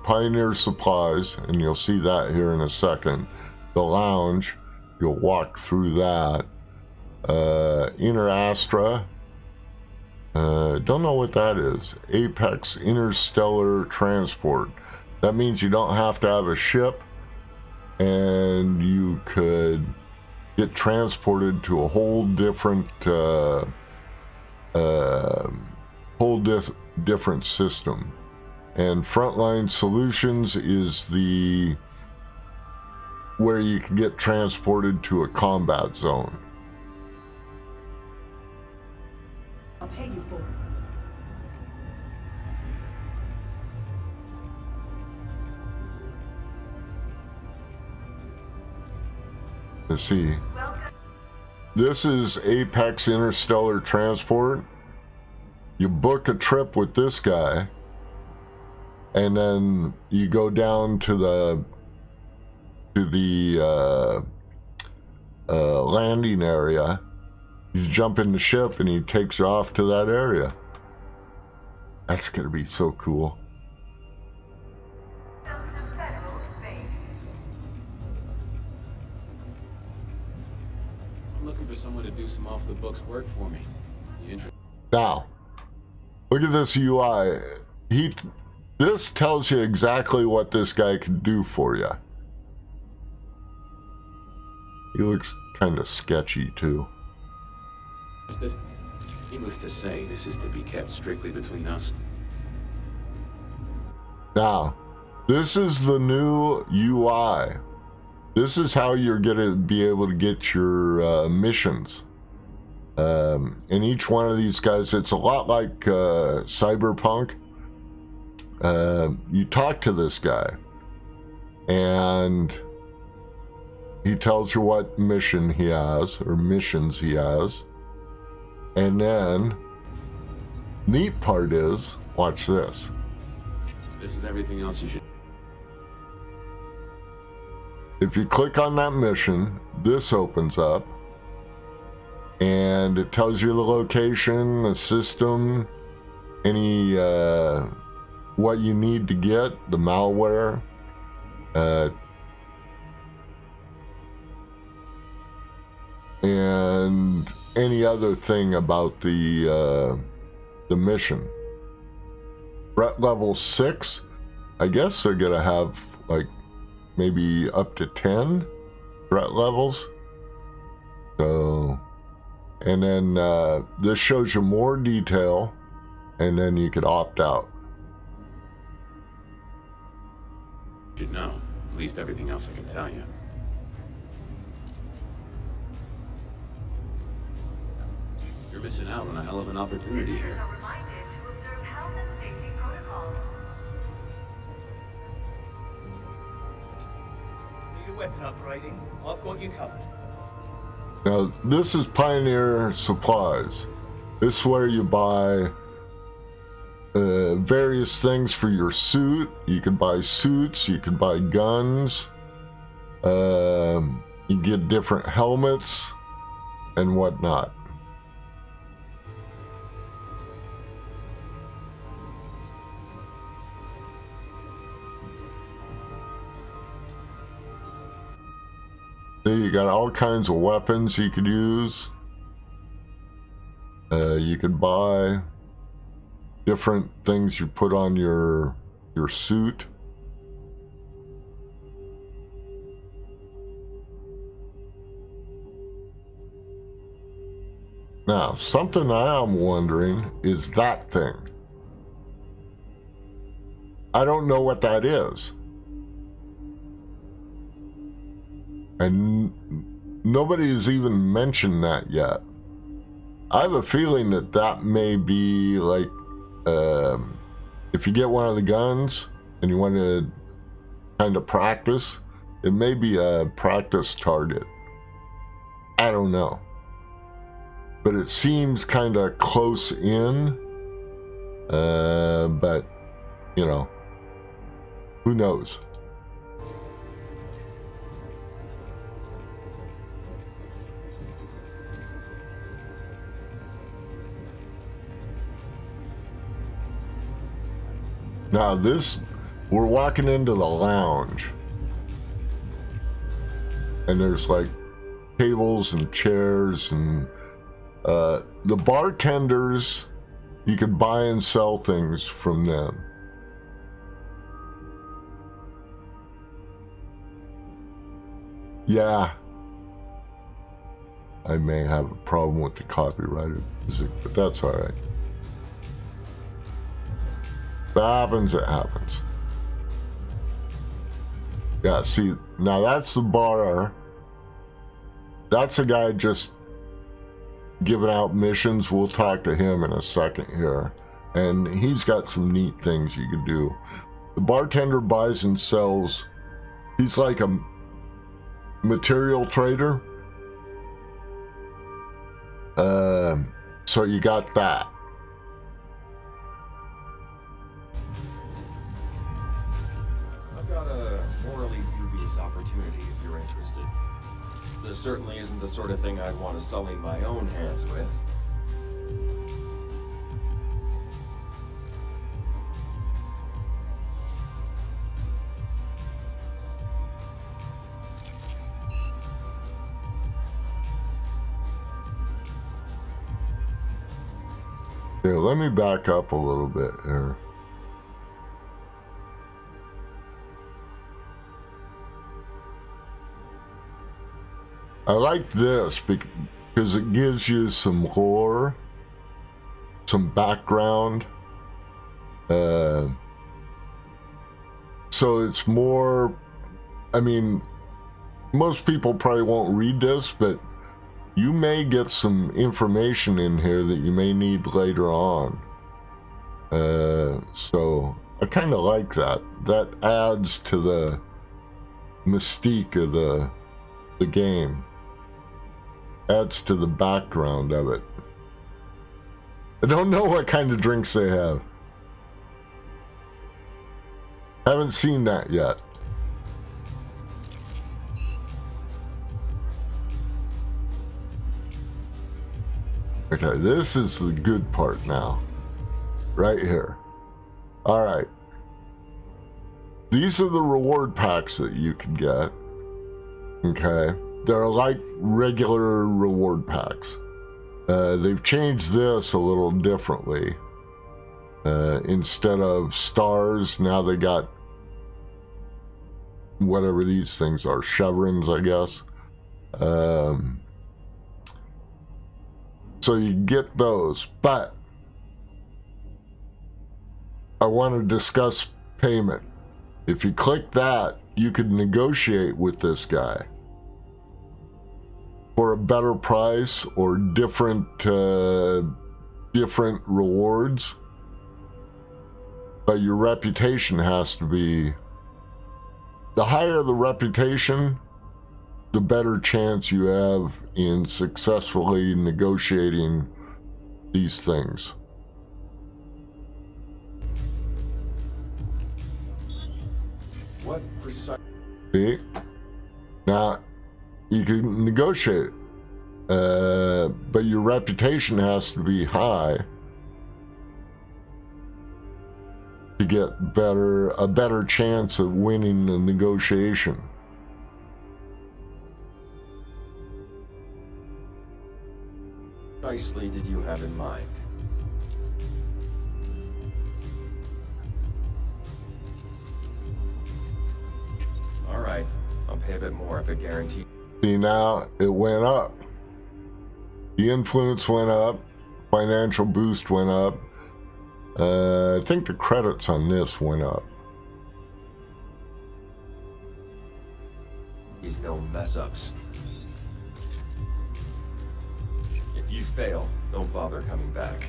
Pioneer Supplies, and you'll see that here in a second. The Lounge, you'll walk through that. Inner Astra. Don't know what that is. Apex Interstellar Transport. That means you don't have to have a ship, and you could get transported to a whole different different system. And Frontline Solutions is the where you can get transported to a combat zone. I'll pay you for it. Let's see. This is Apex Interstellar Transport. You book a trip with this guy, and then you go down to the landing area. You jump in the ship, and he takes you off to that area. That's gonna be so cool. I'm looking for someone to do some off-the-books work for me. You interested? Now, look at this UI. This tells you exactly what this guy can do for you. He looks kind of sketchy too. Needless to say, this is to be kept strictly between us. Now, this is the new UI. This is how you're gonna be able to get your missions. And each one of these guys, it's a lot like Cyberpunk. You talk to this guy, and he tells you what mission he has, or missions he has. And then, neat part is, watch this. This is everything else you should. If you click on that mission, this opens up. And it tells you the location, the system, any, what you need to get, the malware. And any other thing about the mission. Threat level 6, I guess they're gonna have like maybe up to 10 threat levels. So, and then this shows you more detail, and then you could opt out. You should know, at least everything else I can tell you. You're missing out on a hell of an opportunity here. Need a weapon upgrading? I've got you covered. Now, this is Pioneer Supplies. This is where you buy various things for your suit. You can buy suits, you can buy guns, you get different helmets and whatnot. You got all kinds of weapons you could use. You could buy different things you put on your suit. Now, something I am wondering is that thing. I don't know what that is. And nobody has even mentioned that yet. I have a feeling that that may be like, if you get one of the guns and you want to kind of practice, it may be a practice target. I don't know. But it seems kind of close in. But, you know, who knows? Now this, we're walking into the lounge, and there's like tables and chairs, and the bartenders, you could buy and sell things from them. Yeah, I may have a problem with the copyrighted music, but that's all right. If it happens, it happens. Yeah, see, now that's the bar. That's a guy just giving out missions. We'll talk to him in a second here. And he's got some neat things you could do. The bartender buys and sells. He's like a material trader. So you got that. I've got a morally dubious opportunity if you're interested. This certainly isn't the sort of thing I'd want to sully my own hands with. Here, let me back up a little bit here. I like this because it gives you some lore, some background. So it's more, I mean, most people probably won't read this, but you may get some information in here that you may need later on. So I kind of like that. That adds to the mystique of the game. Adds to the background of it. I don't know what kind of drinks they have. Haven't seen that yet. Okay, this is the good part now. Right here. Alright. These are the reward packs that you can get. Okay. They're like regular reward packs. They've changed this a little differently. Instead of stars, now they got whatever these things are, chevrons, I guess. So you get those, but I want to discuss payment. If you click that, you could negotiate with this guy for a better price or different rewards, but your reputation has to be, the higher the reputation, the better chance you have in successfully negotiating these things. What precise? See? Now, you can negotiate, but your reputation has to be high to get a better chance of winning the negotiation. Precisely did you have in mind? All right, I'll pay a bit more if it guarantees. See, now it went up. The influence went up. Financial boost went up. I think the credits on this went up. These no mess ups. If you fail, don't bother coming back.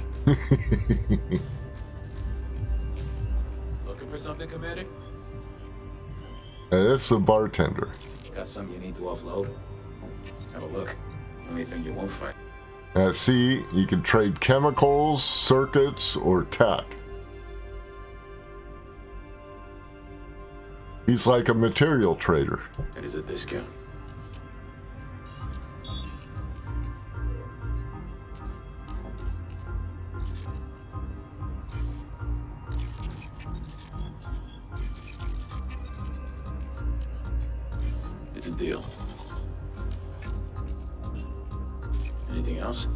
Looking for something, Commander? This is the bartender. Got something you need to offload? Have a look. Anything you won't find. See, you can trade chemicals, circuits, or tech. He's like a material trader. It is a discount. It's a deal. Anything else?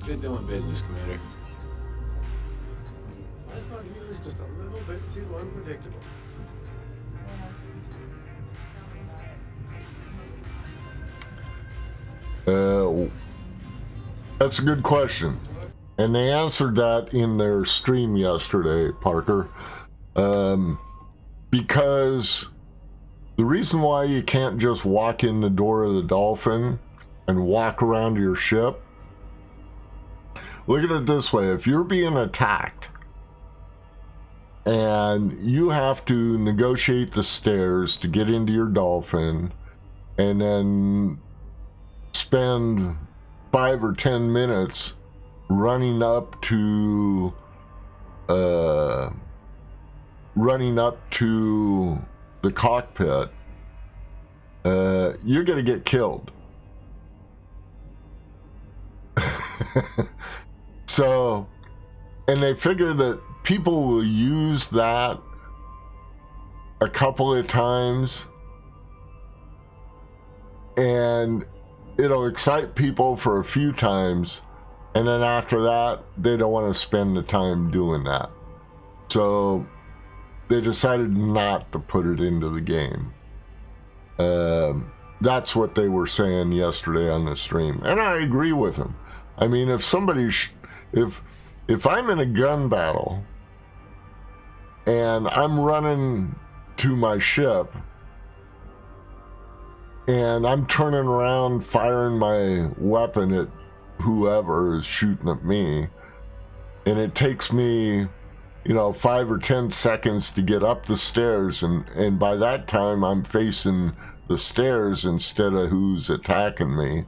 Good doing business, Commander. I thought he was just a little bit too unpredictable. That's a good question. And they answered that in their stream yesterday, Parker. Because the reason why you can't just walk in the door of the Dolphin and walk around your ship, look at it this way. If you're being attacked and you have to negotiate the stairs to get into your Dolphin and then spend 5 or 10 minutes running up to the cockpit, you're gonna get killed. So, and they figure that people will use that a couple of times and it'll excite people for a few times, and then after that they don't want to spend the time doing that, so they decided not to put it into the game. That's what they were saying yesterday on the stream, and I agree with them. I mean, if somebody, if I'm in a gun battle and I'm running to my ship and I'm turning around firing my weapon at whoever is shooting at me, and it takes me, 5 or 10 seconds to get up the stairs, and by that time I'm facing the stairs instead of who's attacking me,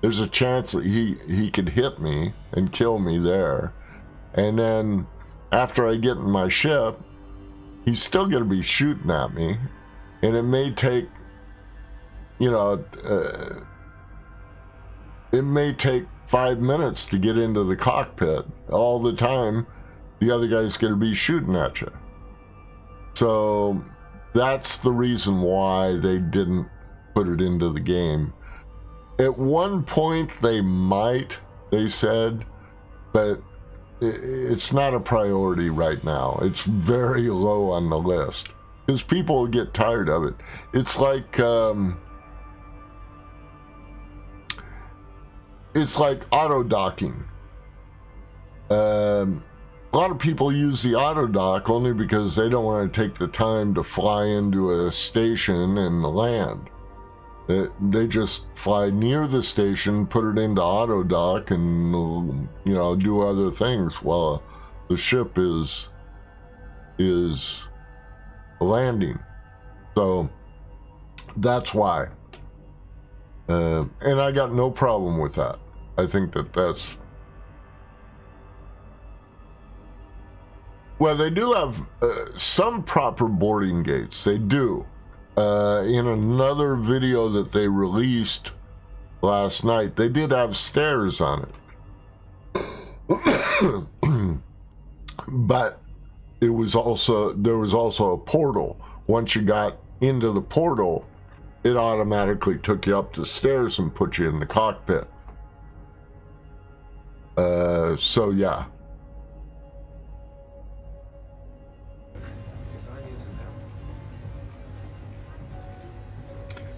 there's a chance that he could hit me and kill me there. And then after I get in my ship, he's still going to be shooting at me, and it may take, it may take 5 minutes to get into the cockpit. All the time, the other guy's going to be shooting at you. So that's the reason why they didn't put it into the game. At one point they said, but it's not a priority right now. It's very low on the list because people will get tired of it. It's like auto docking. A lot of people use the auto dock only because they don't want to take the time to fly into a station and land. They just fly near the station, put it into auto dock, and do other things while the ship is landing. So that's why. And I got no problem with that. I think that's... Well, they do have some proper boarding gates. They do. In another video that they released last night, they did have stairs on it. But there was also a portal. Once you got into the portal, it automatically took you up the stairs and put you in the cockpit. So yeah.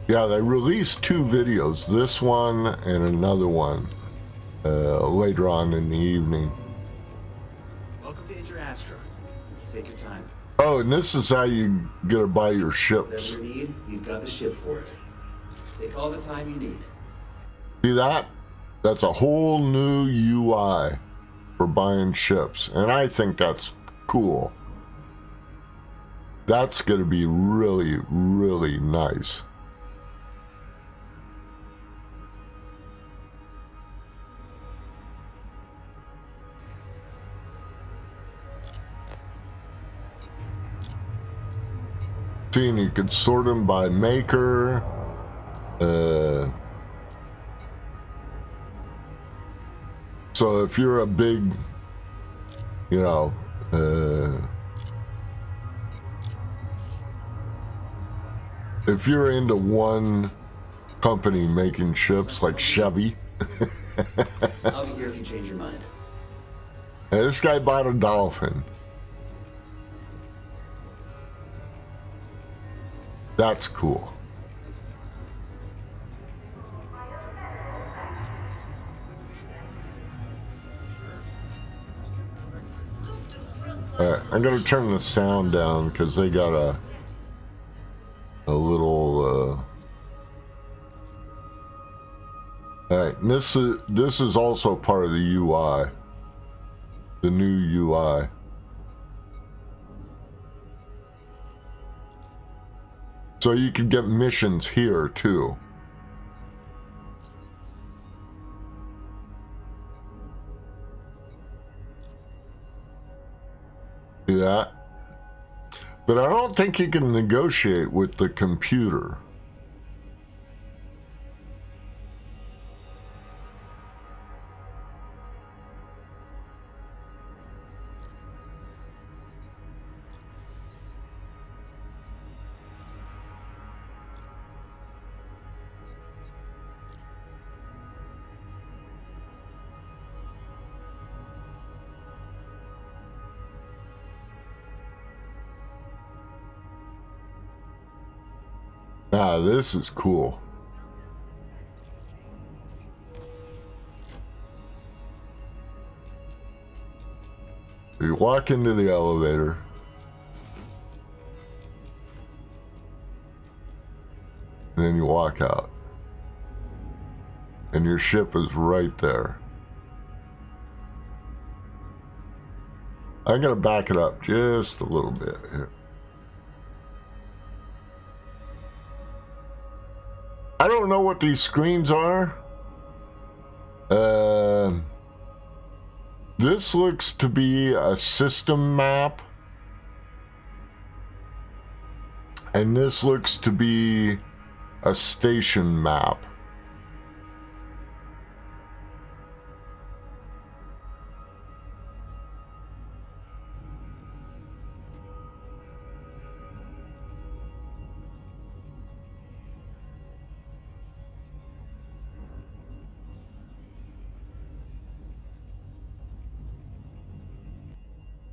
Yeah, they released 2 videos, this one and another one, later on in the evening. Welcome to Inter-Astra. Take your time. Oh, and this is how you get to buy your ships. Whatever you need, we've got the ship for it. Take all the time you need. See that? That's a whole new UI for buying ships, and I think that's cool. That's going to be really, really nice. See, and you could sort them by maker. So if you're a big, if you're into one company making ships like Chevy, I'll be here if you change your mind. and this guy bought a Dolphin. That's cool. Alright, I'm gonna turn the sound down because they got a little Alright, this is also part of the UI. The new UI. So you can get missions here too. See that? But I don't think you can negotiate with the computer. Ah, this is cool. You walk into the elevator. And then you walk out. And your ship is right there. I'm going to back it up just a little bit here. I don't know what these screens are. This looks to be a system map. And this looks to be a station map.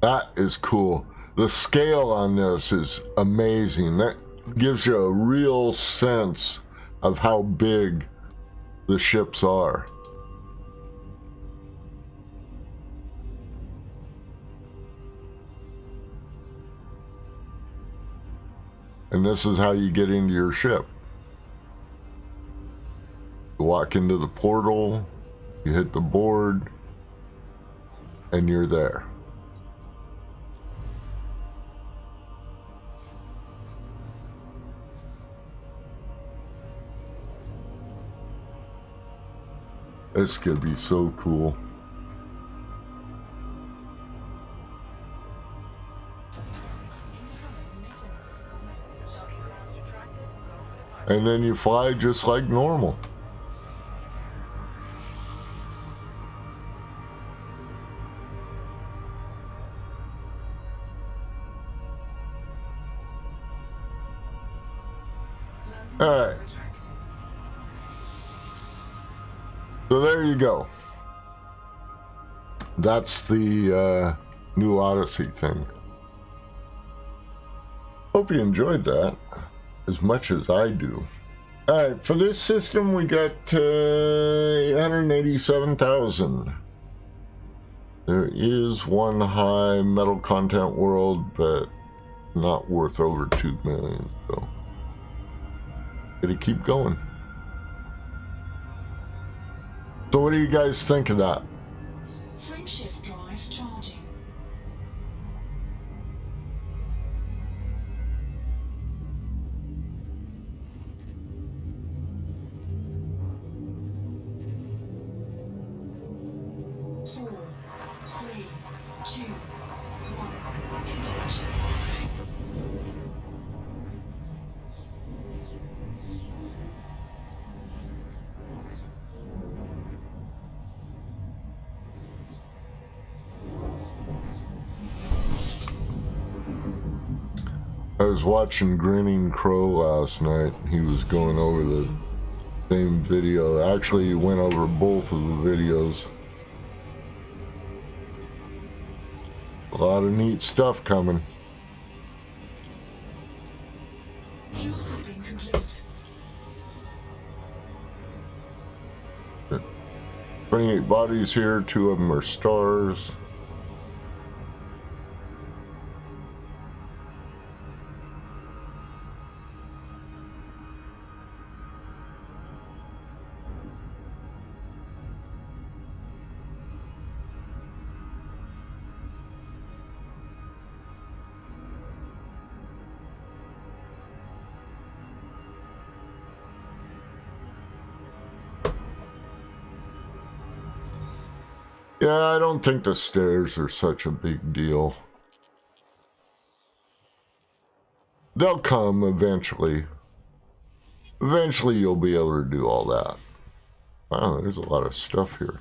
That is cool. The scale on this is amazing. That gives you a real sense of how big the ships are. And this is how you get into your ship. You walk into the portal, you hit the board, and you're there. This could be so cool. And then you fly just like normal. All right. So there you go. That's the new Odyssey thing. Hope you enjoyed that as much as I do. All right, for this system we got 887,000. There is one high metal content world, but not worth over 2 million. So gotta keep going. So what do you guys think of that? Frameshift drive charging. Four, three, two, one, ignition. I was watching Grinning Crow last night. He was going over the same video. Actually, he went over both of the videos. A lot of neat stuff coming. Fuel scooping complete. 28 bodies here, 2 of them are stars. Yeah, I don't think the stairs are such a big deal. They'll come eventually. Eventually you'll be able to do all that. Wow, there's a lot of stuff here.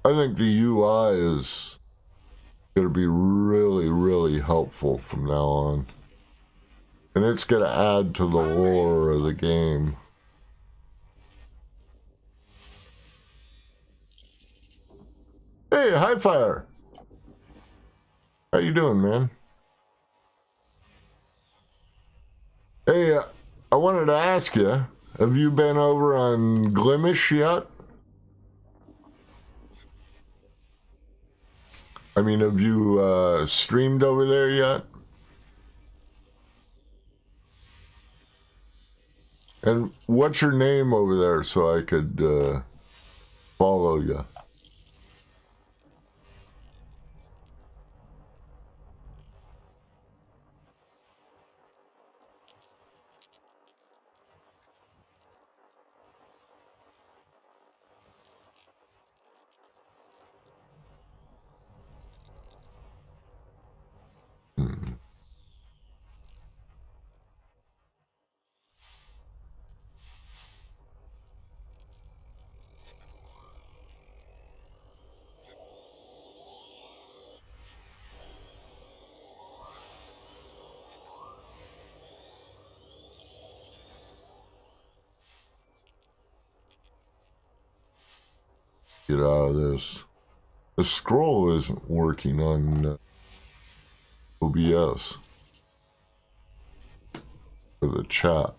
I think the UI is going to be really, really helpful from now on. And it's going to add to the lore of the game. Hey, High Fire! How you doing, man? Hey, I wanted to ask you, have you been over on Glimish yet? I mean, have you streamed over there yet? And what's your name over there so I could follow you? Get out of this. The scroll isn't working on OBS for the chat.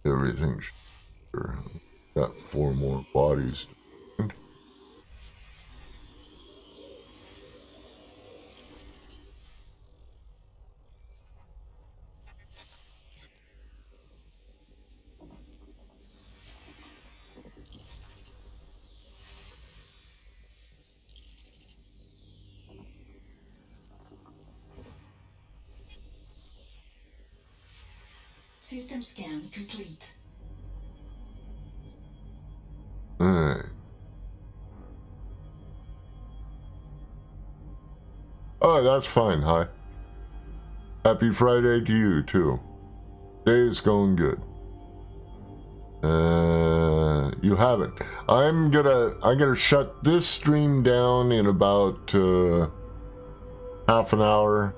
Everything's sure. Got 4 more bodies. System scan complete. Alright. Oh, that's fine. Hi. Happy Friday to you too. Day is going good. You haven't. I'm gonna shut this stream down in about half an hour,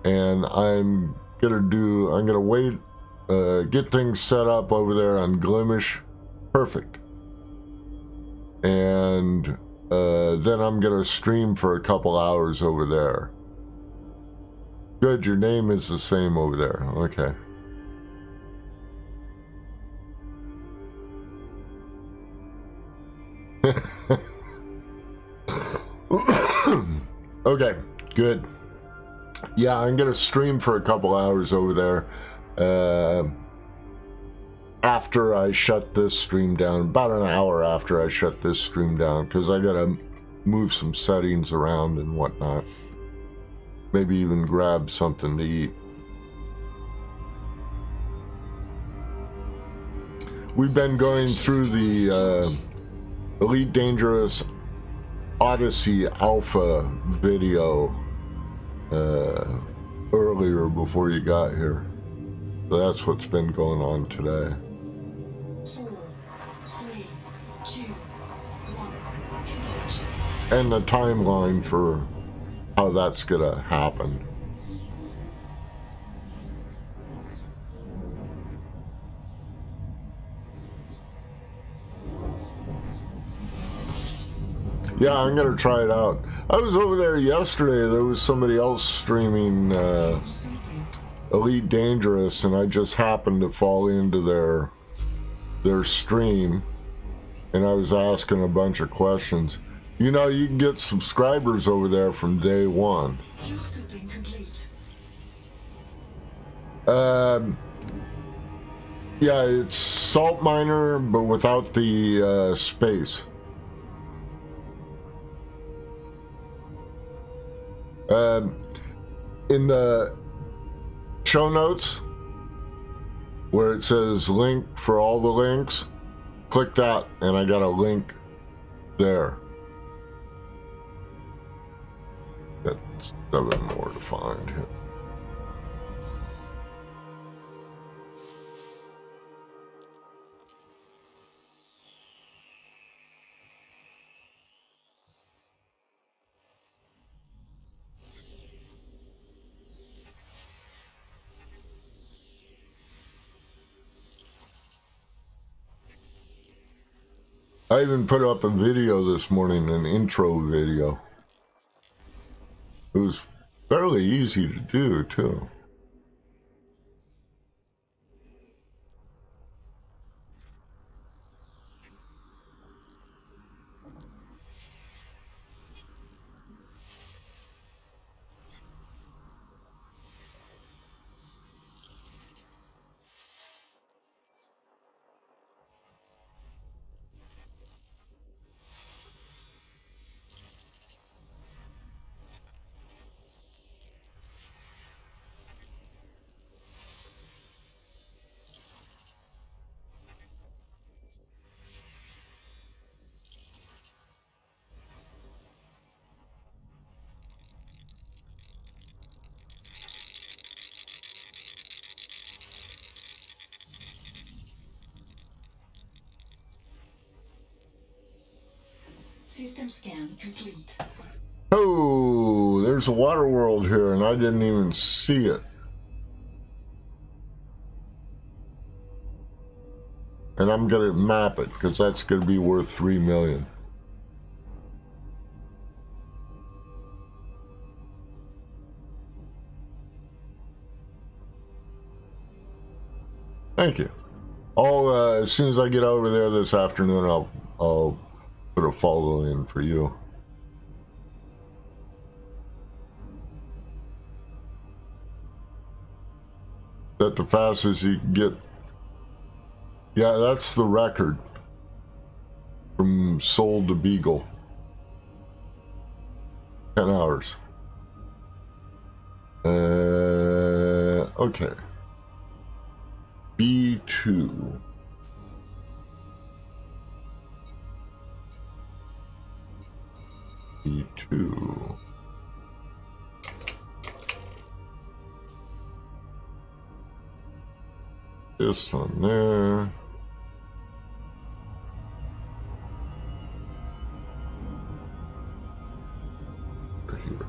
and I'm gonna wait, get things set up over there on Glimish. Perfect. And then I'm gonna stream for a couple hours over there. Good, your name is the same over there. Okay. Okay, good. Yeah, I'm gonna stream for a couple hours over there after I shut this stream down, about an hour after I shut this stream down, because I gotta move some settings around and whatnot. Maybe even grab something to eat. We've been going through the Elite Dangerous Odyssey Alpha video earlier before you got here. So that's what's been going on today. 4, 3, 2, 1. And the timeline for how that's gonna happen. Yeah, I'm gonna try it out. I was over there yesterday. There was somebody else streaming Elite Dangerous, and I just happened to fall into their stream, and I was asking a bunch of questions. You know, you can get subscribers over there from day one. Yeah, it's Salt Miner, but without the space. In the show notes, where it says link for all the links, click that, and I got a link there. Got 7 more to find here. I even put up a video this morning, an intro video. It was fairly easy to do, too. System scan complete. Oh, there's a water world here, and I didn't even see it. And I'm gonna map it, because that's gonna be worth 3 million. Thank you. As soon as I get over there this afternoon, I'll put a follow in for you. Is that the fastest you can get? Yeah, that's the record from Soul to Beagle. 10 hours. Okay. B2. B2. This one there. Right here.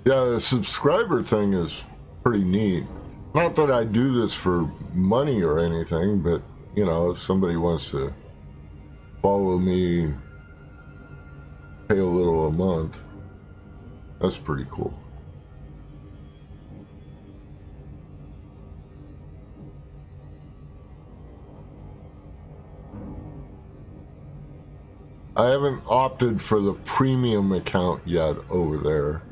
Yeah, the subscriber thing is pretty neat. Not that I do this for money or anything, but, you know, if somebody wants to follow me, pay a little a month, that's pretty cool. I haven't opted for the premium account yet over there.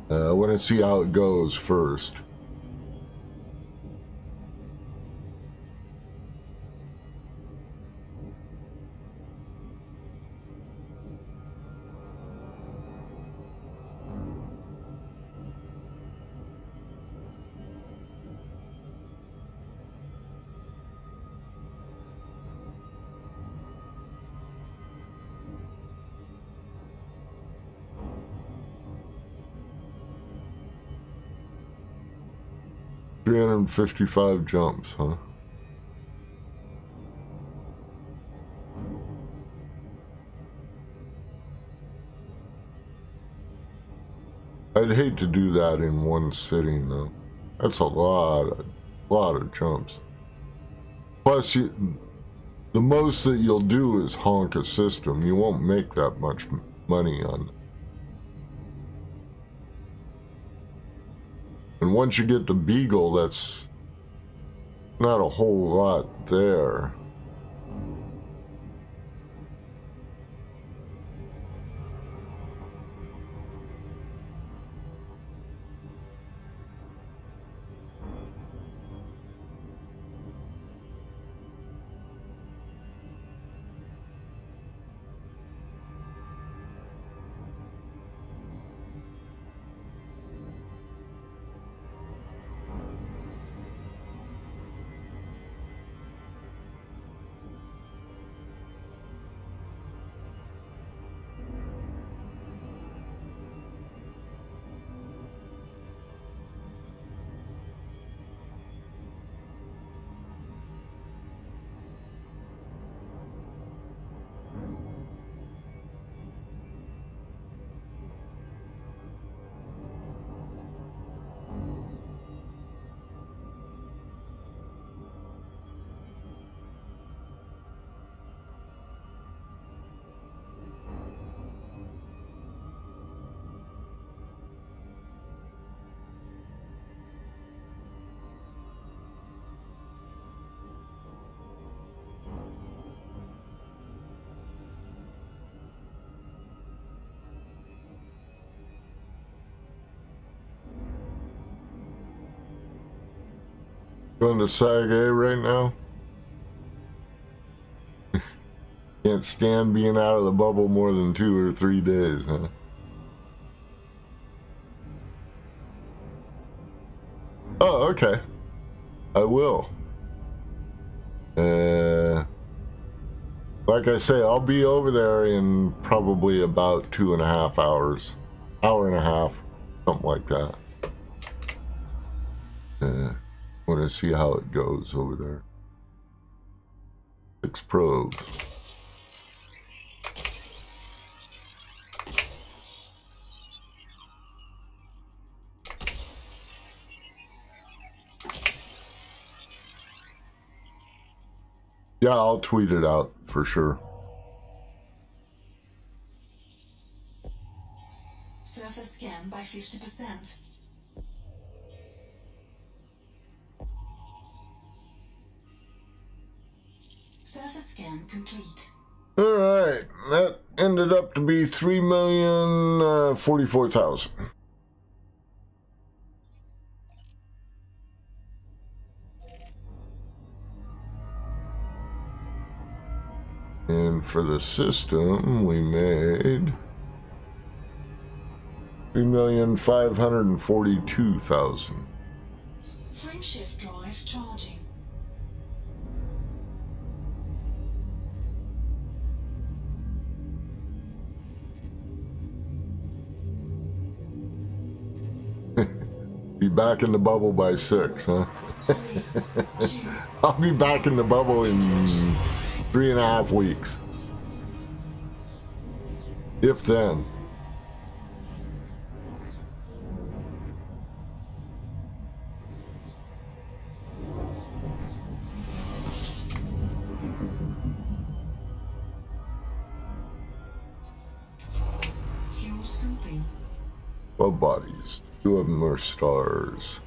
I want to see how it goes first. $355 jumps, huh? I'd hate to do that in one sitting, though. That's a lot of jumps. Plus, the most that you'll do is honk a system. You won't make that much money on it. And once you get the Beagle, that's not a whole lot there. Going to Sag A right now. Can't stand being out of the bubble more than 2 or 3 days, huh? Oh, okay. I will. Like I say, I'll be over there in probably about 2.5 hours. Hour and a half. Something like that. Want to see how it goes over there. 6 probes. Yeah, I'll tweet it out for sure. Surface scan by 50%. Surface scan complete. All right, that ended up to be 3,044,000. And for the system, we made 3,542,000. Frameshift drive charging. Be back in the bubble by 6, huh? I'll be back in the bubble in 3.5 weeks. If then. Fuel scooping. 12 bodies. 2 of them are stars.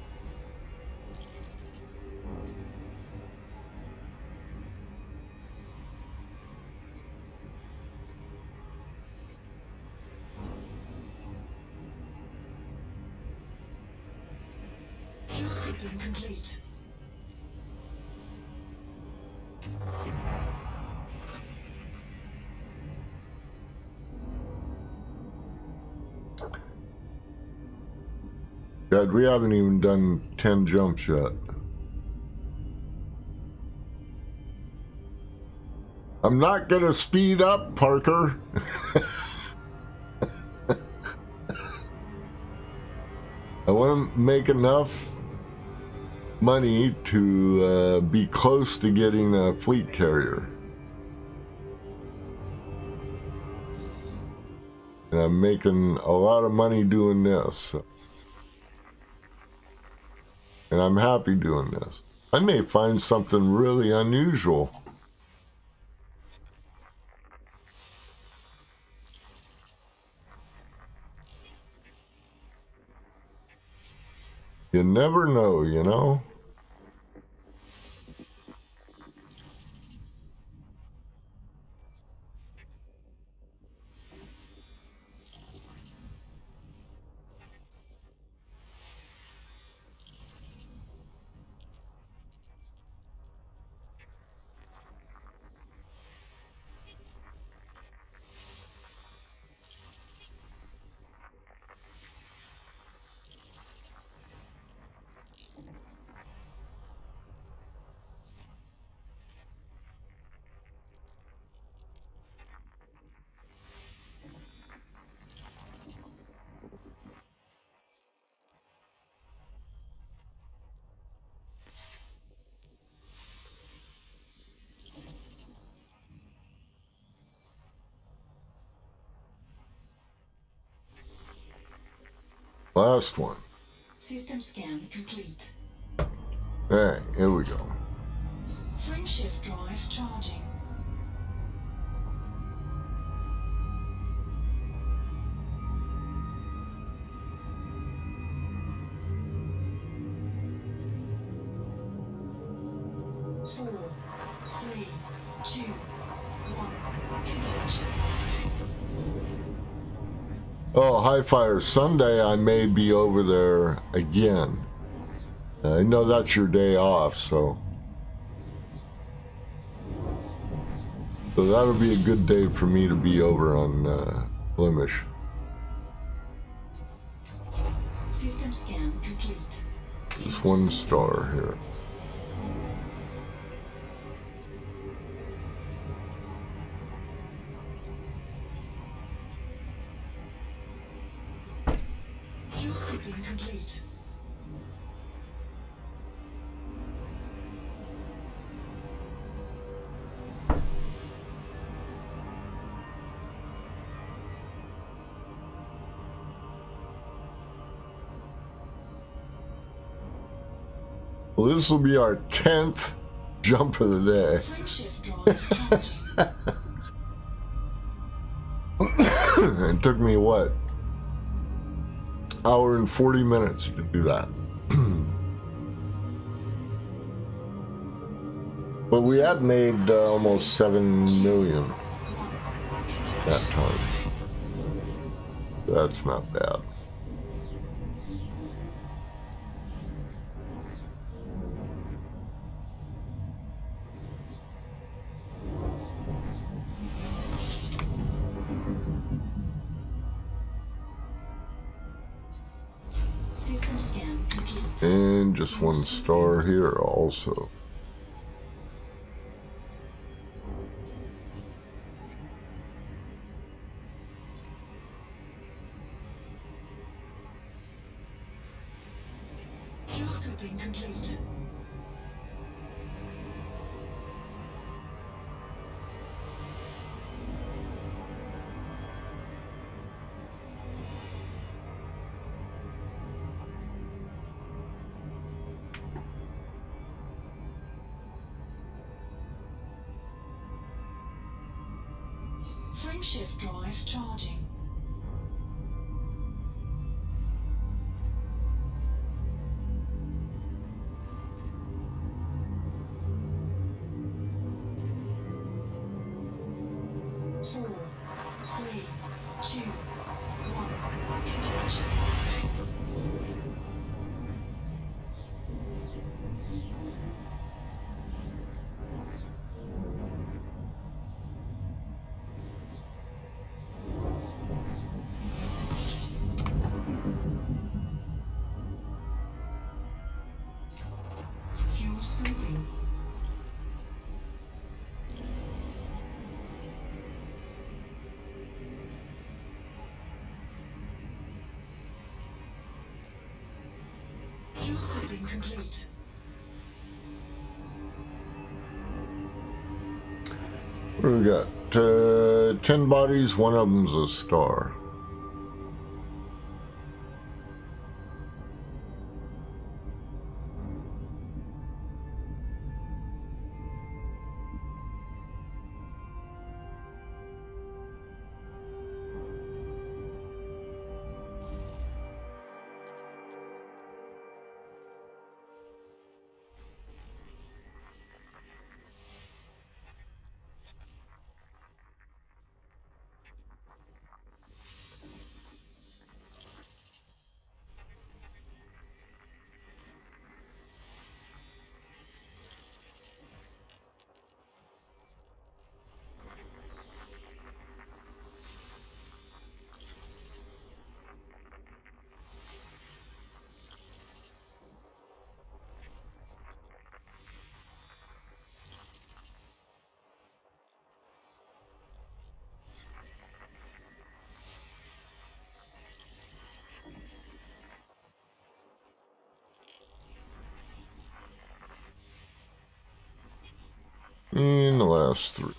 Fuel scooping complete. God, we haven't even done 10 jumps yet. I'm not gonna speed up, Parker. I want to make enough money to be close to getting a fleet carrier. And I'm making a lot of money doing this. And I'm happy doing this. I may find something really unusual. You never know, you know? Last one. System scan complete. Hey, here we go. Frame shift drive charging. Four, three, two, one. Engage. Oh, High Fire Sunday, I may be over there again. I know that's your day off, so that'll be a good day for me to be over on Blemish. System scan complete. Just 1 star here. Fuel skipping complete. Well, this will be our 10th jump of the day. Frame shift drive charging. It took me, what, hour and 40 minutes to do that. But we have made almost 7 million that time. That's not bad. System scan complete. And just 1 star here also. Fuel skipping complete. Frame shift drive charging. Four, three, two, one. Engage. Fuel scooping. Fuel scooping complete. What do we got? 10 bodies, 1 of them's a star. And the last 3.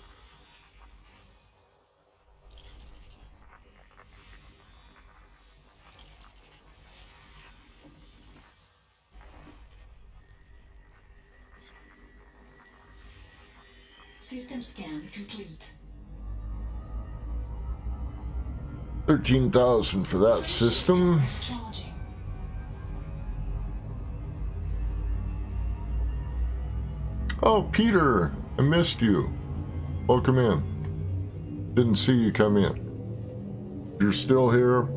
System scan complete. 13,000 for that system. Charging. Oh, Peter, I missed you. Welcome in. Didn't see you come in. You're still here.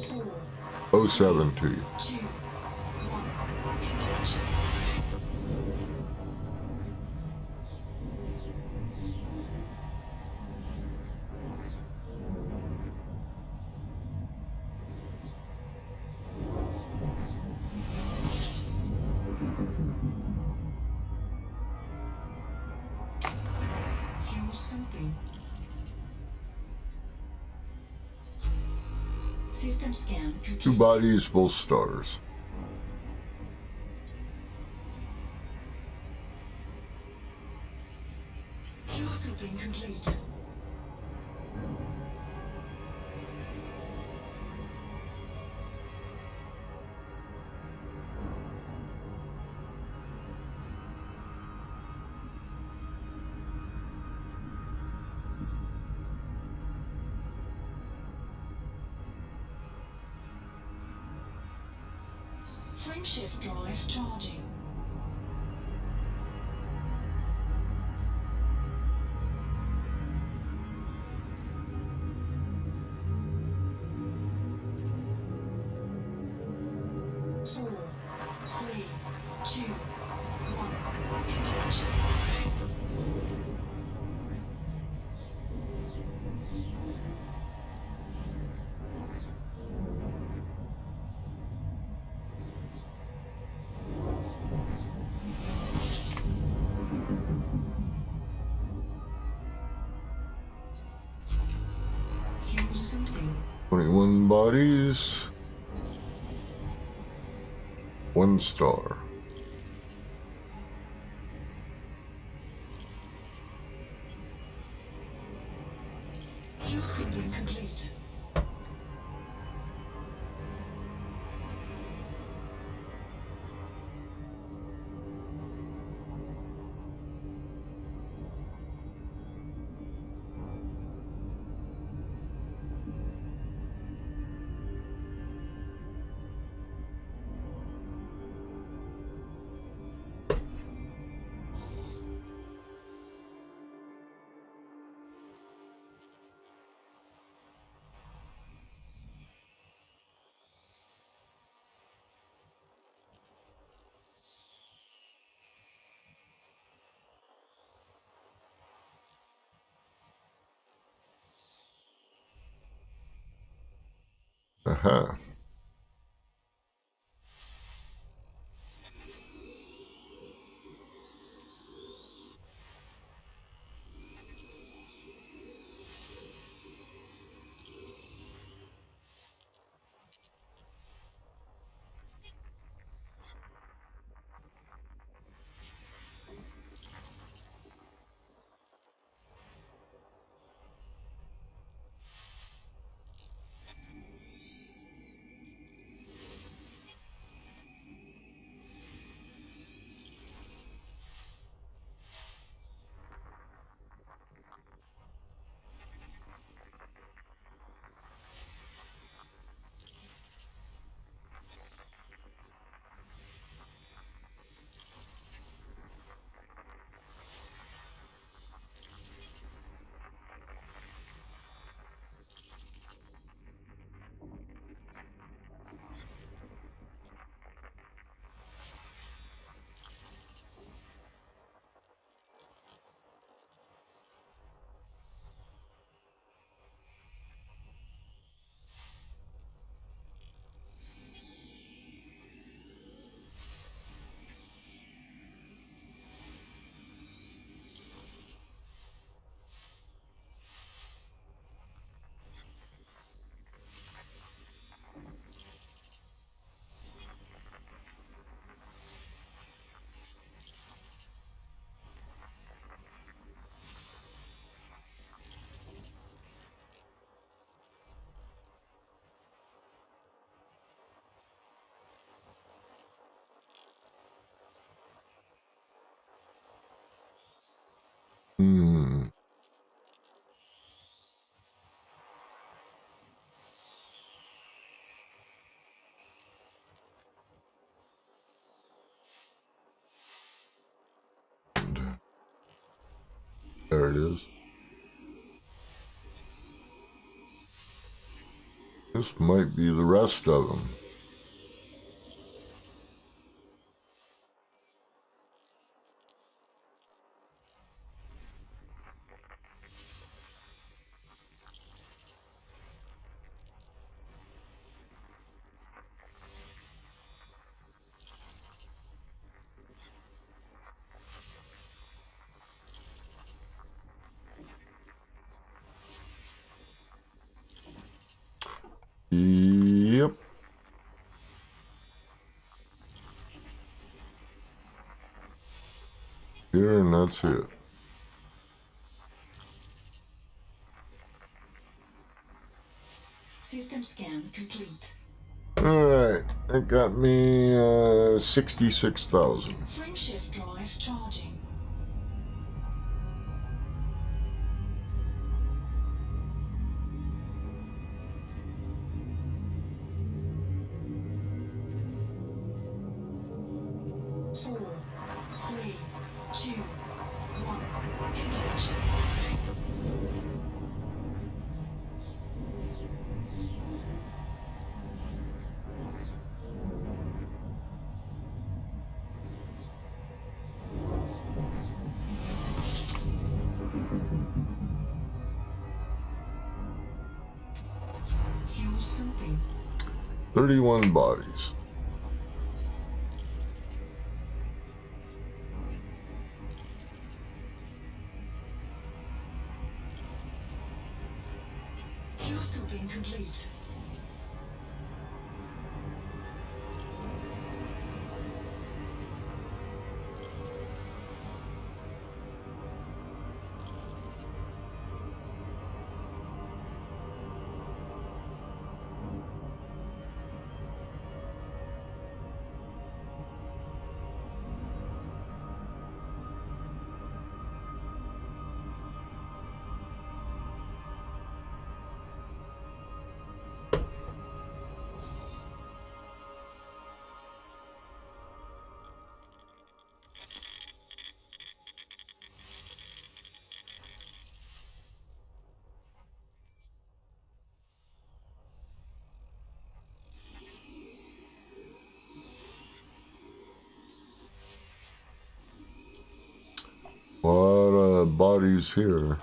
07 to you. 2, 1. Ignition. Fuel scoping. System scan complete. 2 bodies, both stars. Fuel scoping complete. Frameshift drive charging. Four, three, two, one. Ignition. Fuel scoping. 21 bodies. 1 star. Fuel scoping complete. Aha. is. This might be the rest of them. Yep. Here, and that's it. System scan complete. Alright, that got me 66,000. Frameshift drive charging. Fuel scooping. 31 bodies. Fuel scooping complete. A lot of bodies here.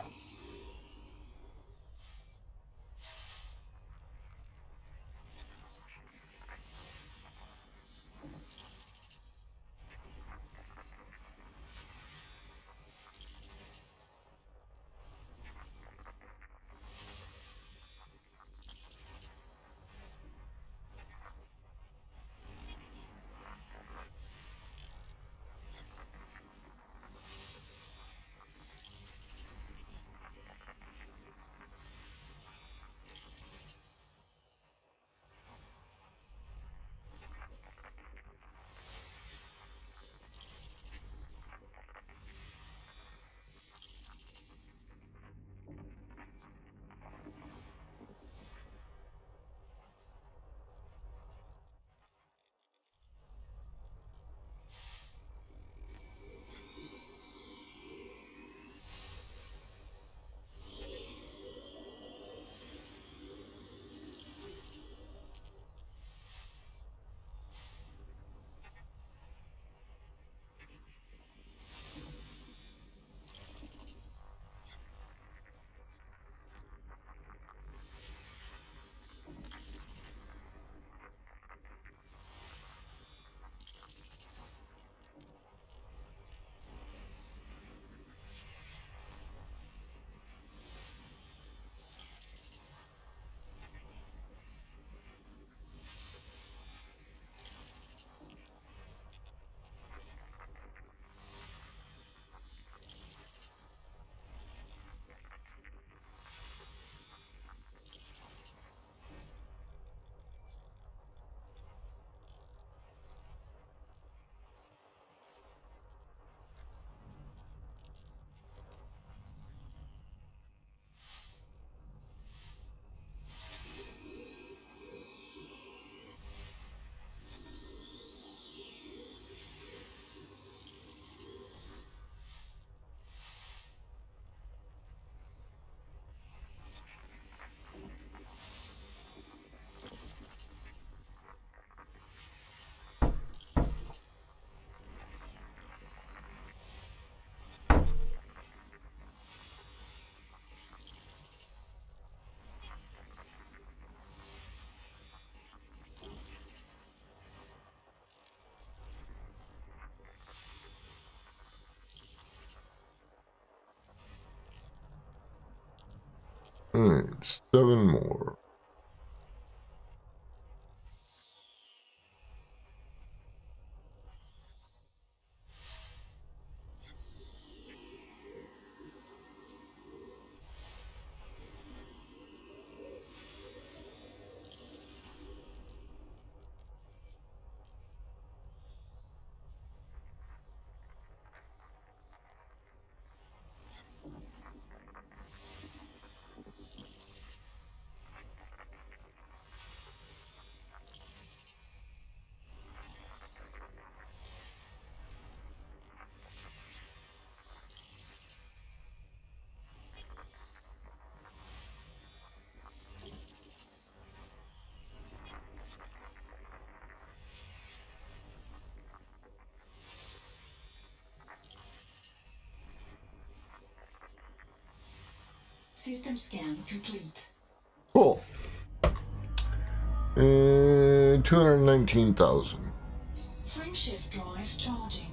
Alright, 7 more. System scan complete. Cool. 219,000. Frameshift drive charging.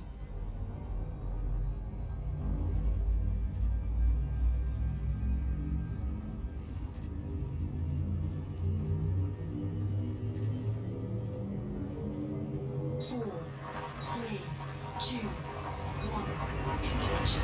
Four, three, two, one. Ignition.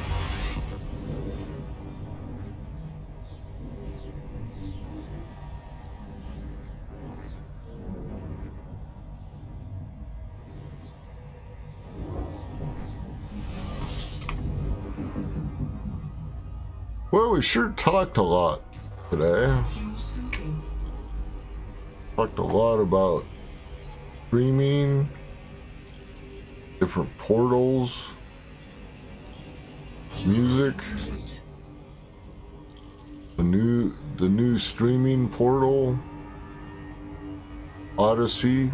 Well, we sure talked a lot today. Talked a lot about streaming, different portals, music, the new streaming portal, Odyssey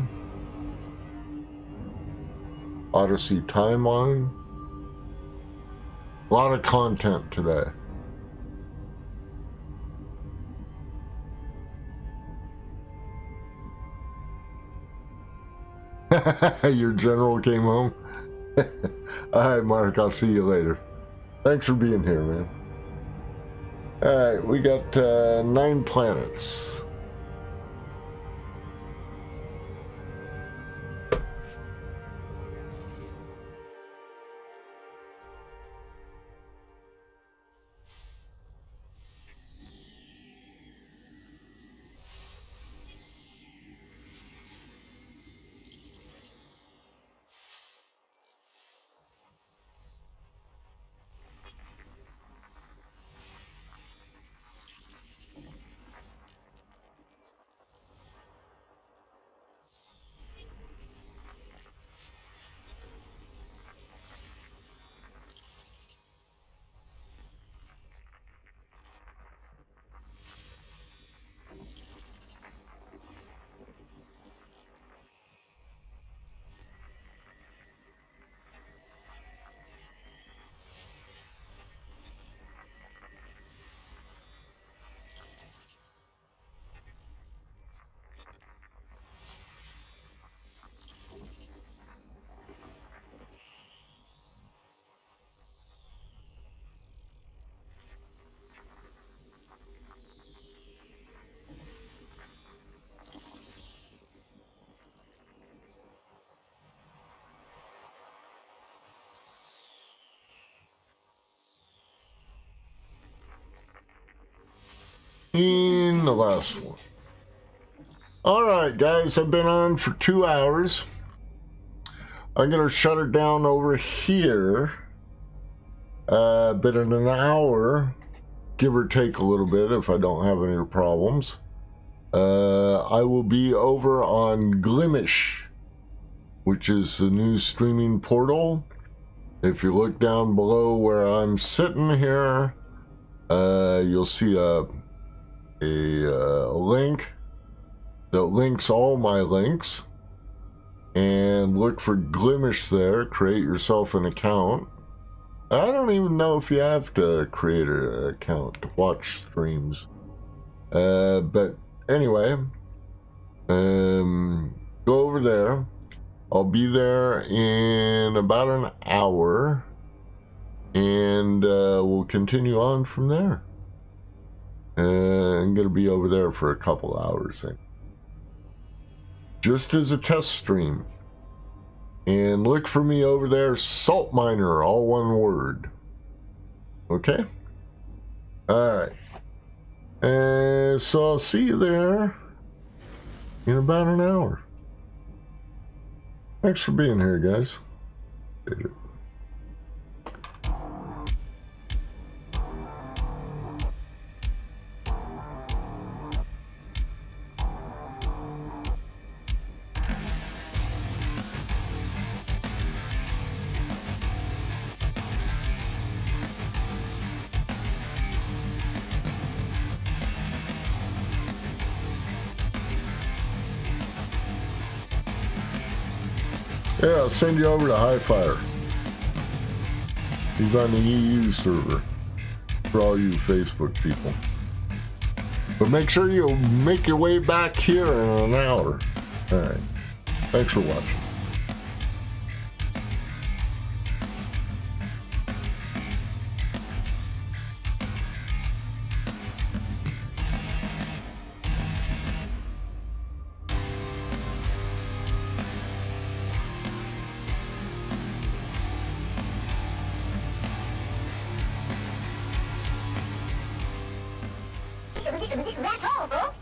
timeline. A lot of content today. Your general came home. Alright, Mark, I'll see you later. Thanks for being here, man. Alright, we got 9 planets. In the last one. Alright, guys, I've been on for 2 hours. I'm going to shut it down over here. But in an hour, give or take a little bit if I don't have any problems, I will be over on Glimish, which is the new streaming portal. If you look down below where I'm sitting here, you'll see a link that links all my links, and look for Glimish there. Create yourself an account. I don't even know if you have to create an account to watch streams, but anyway, go over there. I'll be there in about an hour, and we'll continue on from there. I'm going to be over there for a couple hours. Just as a test stream. And look for me over there, Salt Miner, all one word. Okay? Alright. So I'll see you there in about an hour. Thanks for being here, guys. Later. Yeah, I'll send you over to Highfire. He's on the EU server for all you Facebook people. But make sure you make your way back here in an hour. All right. Thanks for watching. That's all, folks.